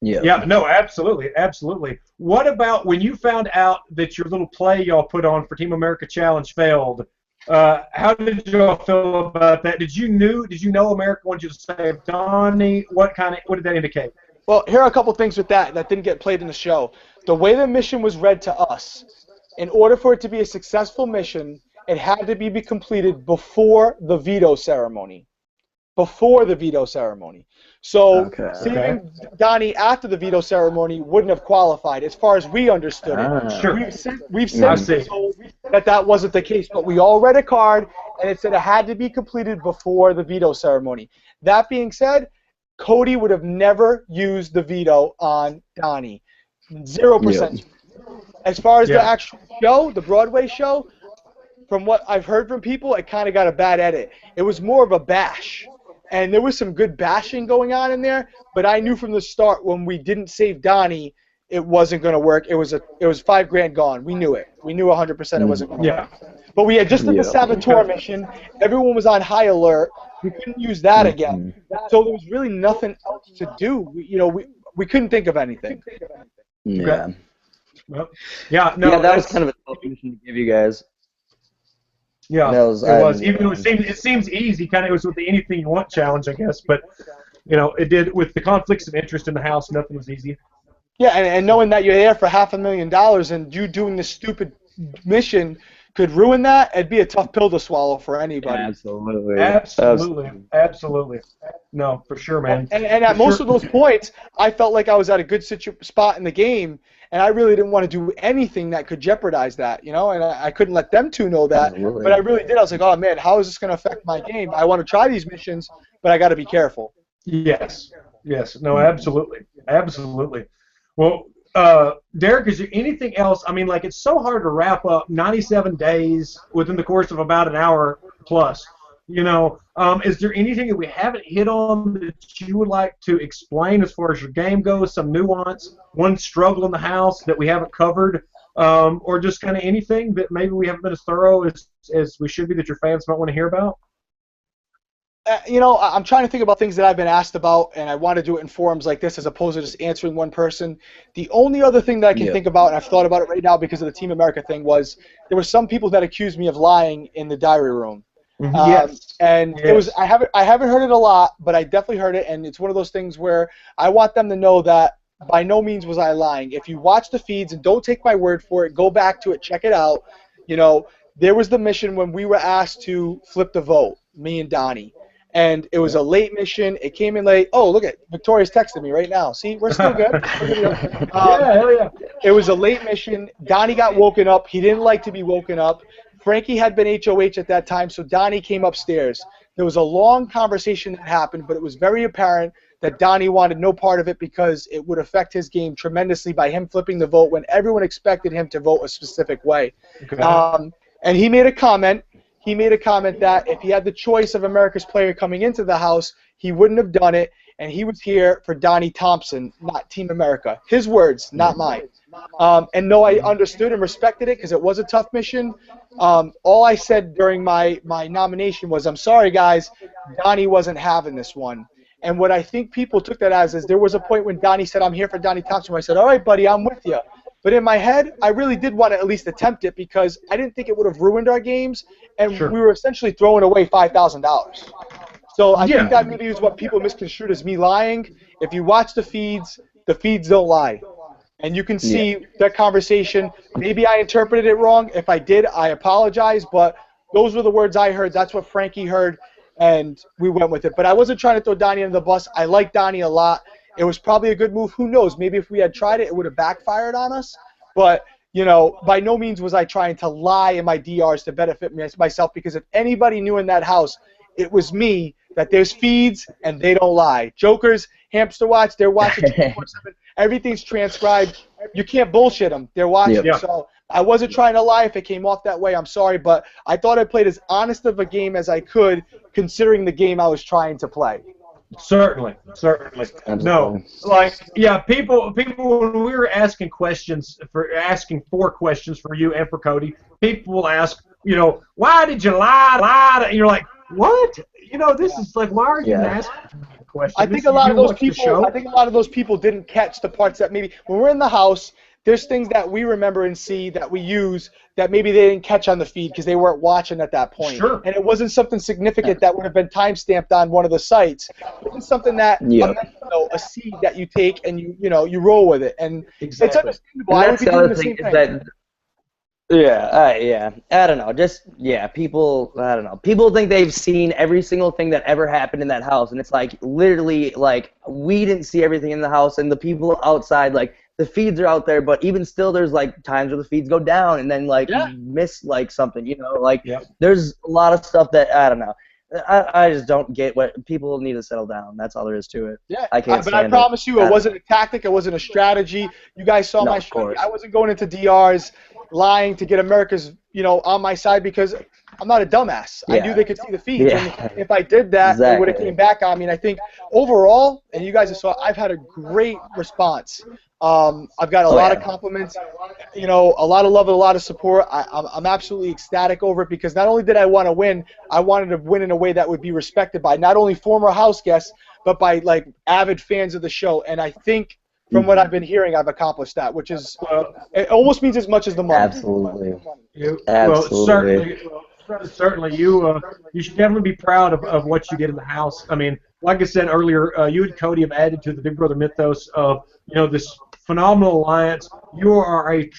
Yeah, no, absolutely, absolutely. What about when you found out that your little play y'all put on for Team America Challenge failed? How did y'all feel about that? Did you know America wanted you to save Donnie? What did that indicate? Well, here are a couple things with that didn't get played in the show. The way the mission was read to us, in order for it to be a successful mission, it had to be completed before the veto ceremony. Before the veto ceremony. So saving Donnie after the veto ceremony wouldn't have qualified, as far as we understood it. Sure. We've since been told that wasn't the case, but we all read a card, and it said it had to be completed before the veto ceremony. That being said, Cody would have never used the veto on Donnie. 0%. As far as the actual show, the Broadway show, from what I've heard from people, it kind of got a bad edit. It was more of a bash. And there was some good bashing going on in there, but I knew from the start when we didn't save Donnie, it wasn't going to work. It was $5,000 gone. We knew it. We knew 100% it wasn't going to work. But we had just did the Saboteur mission. Everyone was on high alert. We couldn't use that again. So there was really nothing else to do. We couldn't think of anything. Yeah. Well, that was kind of a tough mission to give you guys. Yeah, it was. Even though it seems easy, kind of. It was with the anything you want challenge, I guess. But it did with the conflicts of interest in the house. Nothing was easy. Yeah, and knowing that you're there for $500,000 and you doing this stupid mission could ruin that, it'd be a tough pill to swallow for anybody. Absolutely. No, for sure, man. And at most of those points, I felt like I was at a good spot in the game, and I really didn't want to do anything that could jeopardize that, and I couldn't let them two know that, but I really did. I was like, oh, man, how is this going to affect my game? I want to try these missions, but I got to be careful. Yes. No, absolutely. Well, Derrick, is there anything else? I mean, it's so hard to wrap up 97 days within the course of about an hour plus. Is there anything that we haven't hit on that you would like to explain as far as your game goes? Some nuance, one struggle in the house that we haven't covered, or just kind of anything that maybe we haven't been as thorough as we should be that your fans might want to hear about? I'm trying to think about things that I've been asked about, and I want to do it in forums like this as opposed to just answering one person. The only other thing that I can think about, and I've thought about it right now because of the Team America thing, was there were some people that accused me of lying in the diary room. It was I haven't heard it a lot, but I definitely heard it, and it's one of those things where I want them to know that by no means was I lying. If you watch the feeds, and don't take my word for it, go back to it, check it out. There was the mission when we were asked to flip the vote, me and Donnie. And it was a late mission. It came in late. Oh, look at Victoria's texting me right now. See, we're still good. Hell yeah. It was a late mission. Donnie got woken up. He didn't like to be woken up. Frankie had been HOH at that time, so Donnie came upstairs. There was a long conversation that happened, but it was very apparent that Donnie wanted no part of it because it would affect his game tremendously by him flipping the vote when everyone expected him to vote a specific way. Okay. And he made a comment. He made a comment that if he had the choice of America's player coming into the house, he wouldn't have done it, and he was here for Donnie Thompson, not Team America. His words, not mine. And no, I understood and respected it because it was a tough mission. All I said during my nomination was, I'm sorry, guys, Donnie wasn't having this one. And what I think people took that as is there was a point when Donnie said, I'm here for Donnie Thompson, where I said, all right, buddy, I'm with you. But in my head, I really did want to at least attempt it because I didn't think it would have ruined our games, and we were essentially throwing away $5,000. So I think that maybe is what people misconstrued as me lying. If you watch the feeds don't lie. And you can see that conversation. Maybe I interpreted it wrong. If I did, I apologize, but those were the words I heard. That's what Frankie heard, and we went with it. But I wasn't trying to throw Donnie under the bus. I like Donnie a lot. It was probably a good move. Who knows? Maybe if we had tried it, it would have backfired on us. But, by no means was I trying to lie in my DRs to benefit myself, because if anybody knew in that house, it was me, that there's feeds and they don't lie. Jokers, Hamster Watch, they're watching 24/7. Everything's transcribed. You can't bullshit them. They're watching. Yep. So I wasn't trying to lie. If it came off that way, I'm sorry. But I thought I played as honest of a game as I could, considering the game I was trying to play. Certainly. No, Absolutely. like yeah, people when we were asking four questions for you and for Cody, people will ask, why did you lie? And you're like, what? This is like, why are you even Yeah. asking a question? This I you watch the show. think a lot of those people didn't catch the parts that maybe when we're in the house, there's things that we remember and see that we use that maybe they didn't catch on the feed because they weren't watching at that point. Sure. And it wasn't something significant that would have been time stamped on one of the sites. It was something that Yep. a seed that you take and you roll with it. And Exactly. it's understandable. And I would that's be the doing other the thing same is thing. that yeah, I don't know. Just people. I don't know. People think they've seen every single thing that ever happened in that house, and it's like literally like we didn't see everything in the house, and the people outside like the feeds are out there, but even still, there's like times where the feeds go down, and then like you miss like something, like Yep. there's a lot of stuff that I don't know. I just don't get what people need to settle down. That's all there is to it. Yeah, I can't but I stand promise you, I it don't- wasn't a tactic. It wasn't a strategy. You guys saw No, my of strategy. course. I wasn't going into DRs lying to get America's, on my side because I'm not a dumbass. I knew Yeah. they could see the feeds, Yeah. and if I did that, it would have Exactly. came back on me. And I think overall, and you guys have saw, I've had a great response. I've got a lot of compliments, a lot of love and a lot of support. I'm absolutely ecstatic over it because not only did I want to win, I wanted to win in a way that would be respected by not only former house guests, but by like avid fans of the show. And I think from what I've been hearing, I've accomplished that, which is it almost means as much as the money. Absolutely. Well, Absolutely. certainly, you should definitely be proud of what you did in the house. I mean, like I said earlier, you and Cody have added to the Big Brother mythos of this phenomenal alliance. You are a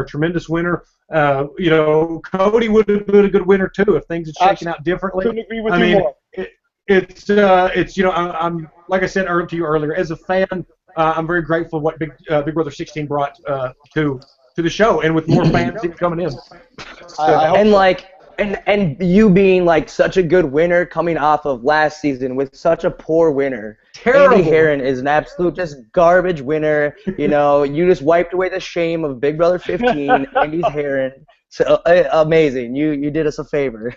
tremendous winner. Cody would have been a good winner too if things had shaken out differently. Couldn't agree with I you mean, more. I'm like I said to you earlier, as a fan, I'm very grateful what Big Brother 16 brought to the show, and with more fans even coming in. I hope And so. like and you being like such a good winner coming off of last season with such a poor winner. Terrible. Andy Herron is an absolute just garbage winner. You just wiped away the shame of Big Brother 15. Andy's Herron. So amazing. You did us a favor.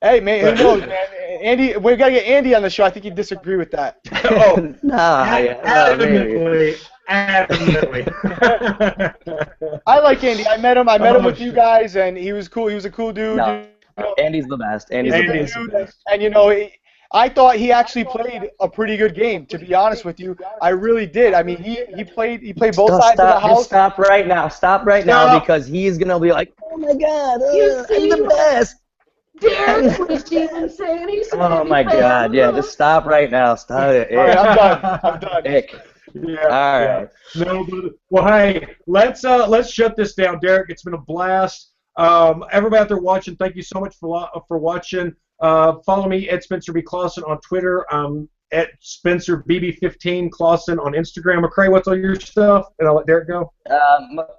Hey man, who knows, man? Andy, we gotta get Andy on the show. I think he'd disagree with that. Oh, Maybe. adamantly. I like Andy. I met him. I met him with you guys, and he was cool. He was a cool dude. No, Andy's the best. Andy's the Andy's best. the best. And I thought he actually played a pretty good game. To be honest with you, I really did. I mean, he played both sides of the house. Just stop right now. Stop right now because he's gonna be like, oh my God, I'm the best. Derrick was even saying he's Oh my God, yeah, just stop right now. Stop it. All right, I'm done. I'm done. Ick. Yeah. All right. No, well, hey, let's shut this down, Derrick. It's been a blast. Everybody out there watching, thank you so much for watching. Follow me at Spencer B. Clausen on Twitter. At Spencer BB15 Clausen on Instagram. McCrae, what's all your stuff? And I'll let Derrick go.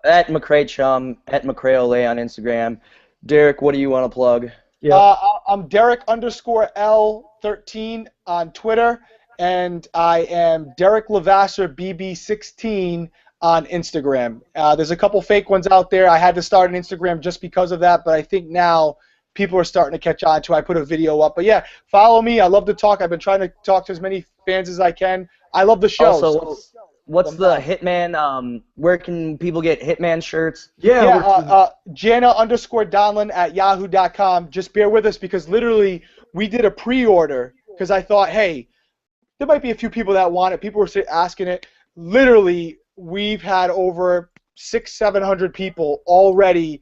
At McCrae Chum, at McCrae Olay on Instagram. Derrick, what do you want to plug? Yeah. I'm Derrick_L13 on Twitter, and I am Derrick Levasseur BB16 on Instagram. There's a couple fake ones out there. I had to start an Instagram just because of that, but I think now people are starting to catch on to. I put a video up, but yeah, follow me. I love to talk. I've been trying to talk to as many fans as I can. I love the show. Also, what's the Hitman? Where can people get Hitman shirts? Jana_Donlin at yahoo.com. Just bear with us because literally we did a pre-order because I thought, hey, there might be a few people that want it. People were asking it. Literally, we've had over 600-700 people already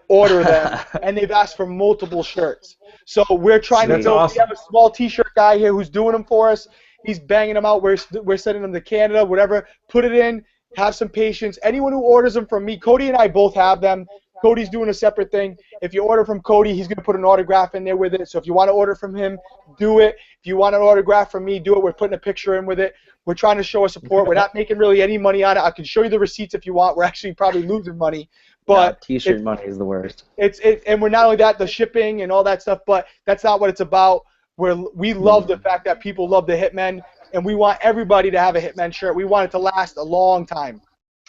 order them, and they've asked for multiple shirts. So we're trying to build. Awesome. We have a small T-shirt guy here who's doing them for us. He's banging them out. We're sending them to Canada, whatever. Put it in. Have some patience. Anyone who orders them from me, Cody and I both have them. Cody's doing a separate thing. If you order from Cody, he's going to put an autograph in there with it. So if you want to order from him, do it. If you want an autograph from me, do it. We're putting a picture in with it. We're trying to show our support. We're not making really any money on it. I can show you the receipts if you want. We're actually probably losing money. But T-shirt money is the worst. And we're not only that, the shipping and all that stuff, but that's not what it's about. We love the fact that people love the Hitmen, and we want everybody to have a Hitmen shirt. We want it to last a long time.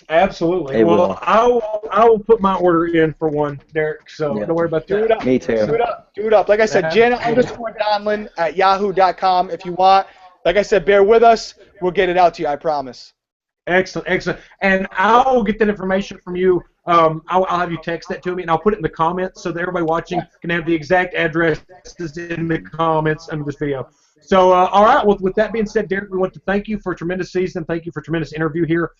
Absolutely. It Well, will. I will put my order in for one, Derrick. So don't worry about Do it that. up. Me too. Do it up. Like I said, Jana_Donlin at yahoo.com if you want. Like I said, bear with us. We'll get it out to you, I promise. Excellent, excellent. And I'll get that information from you. I'll have you text that to me, and I'll put it in the comments so that everybody watching can have the exact addresses in the comments under this video. So, all right. Well, with that being said, Derrick, we want to thank you for a tremendous season. Thank you for a tremendous interview here.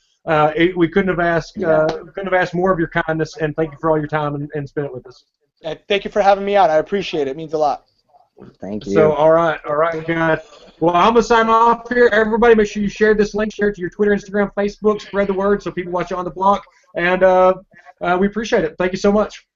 We couldn't have asked more of your kindness, and thank you for all your time and spending it with us. Thank you for having me on. I appreciate it. It means a lot. Thank you. So, all right, guys. Well, I'm going to sign off here. Everybody, make sure you share this link, share it to your Twitter, Instagram, Facebook, spread the word so people watch it on the block. And we appreciate it. Thank you so much.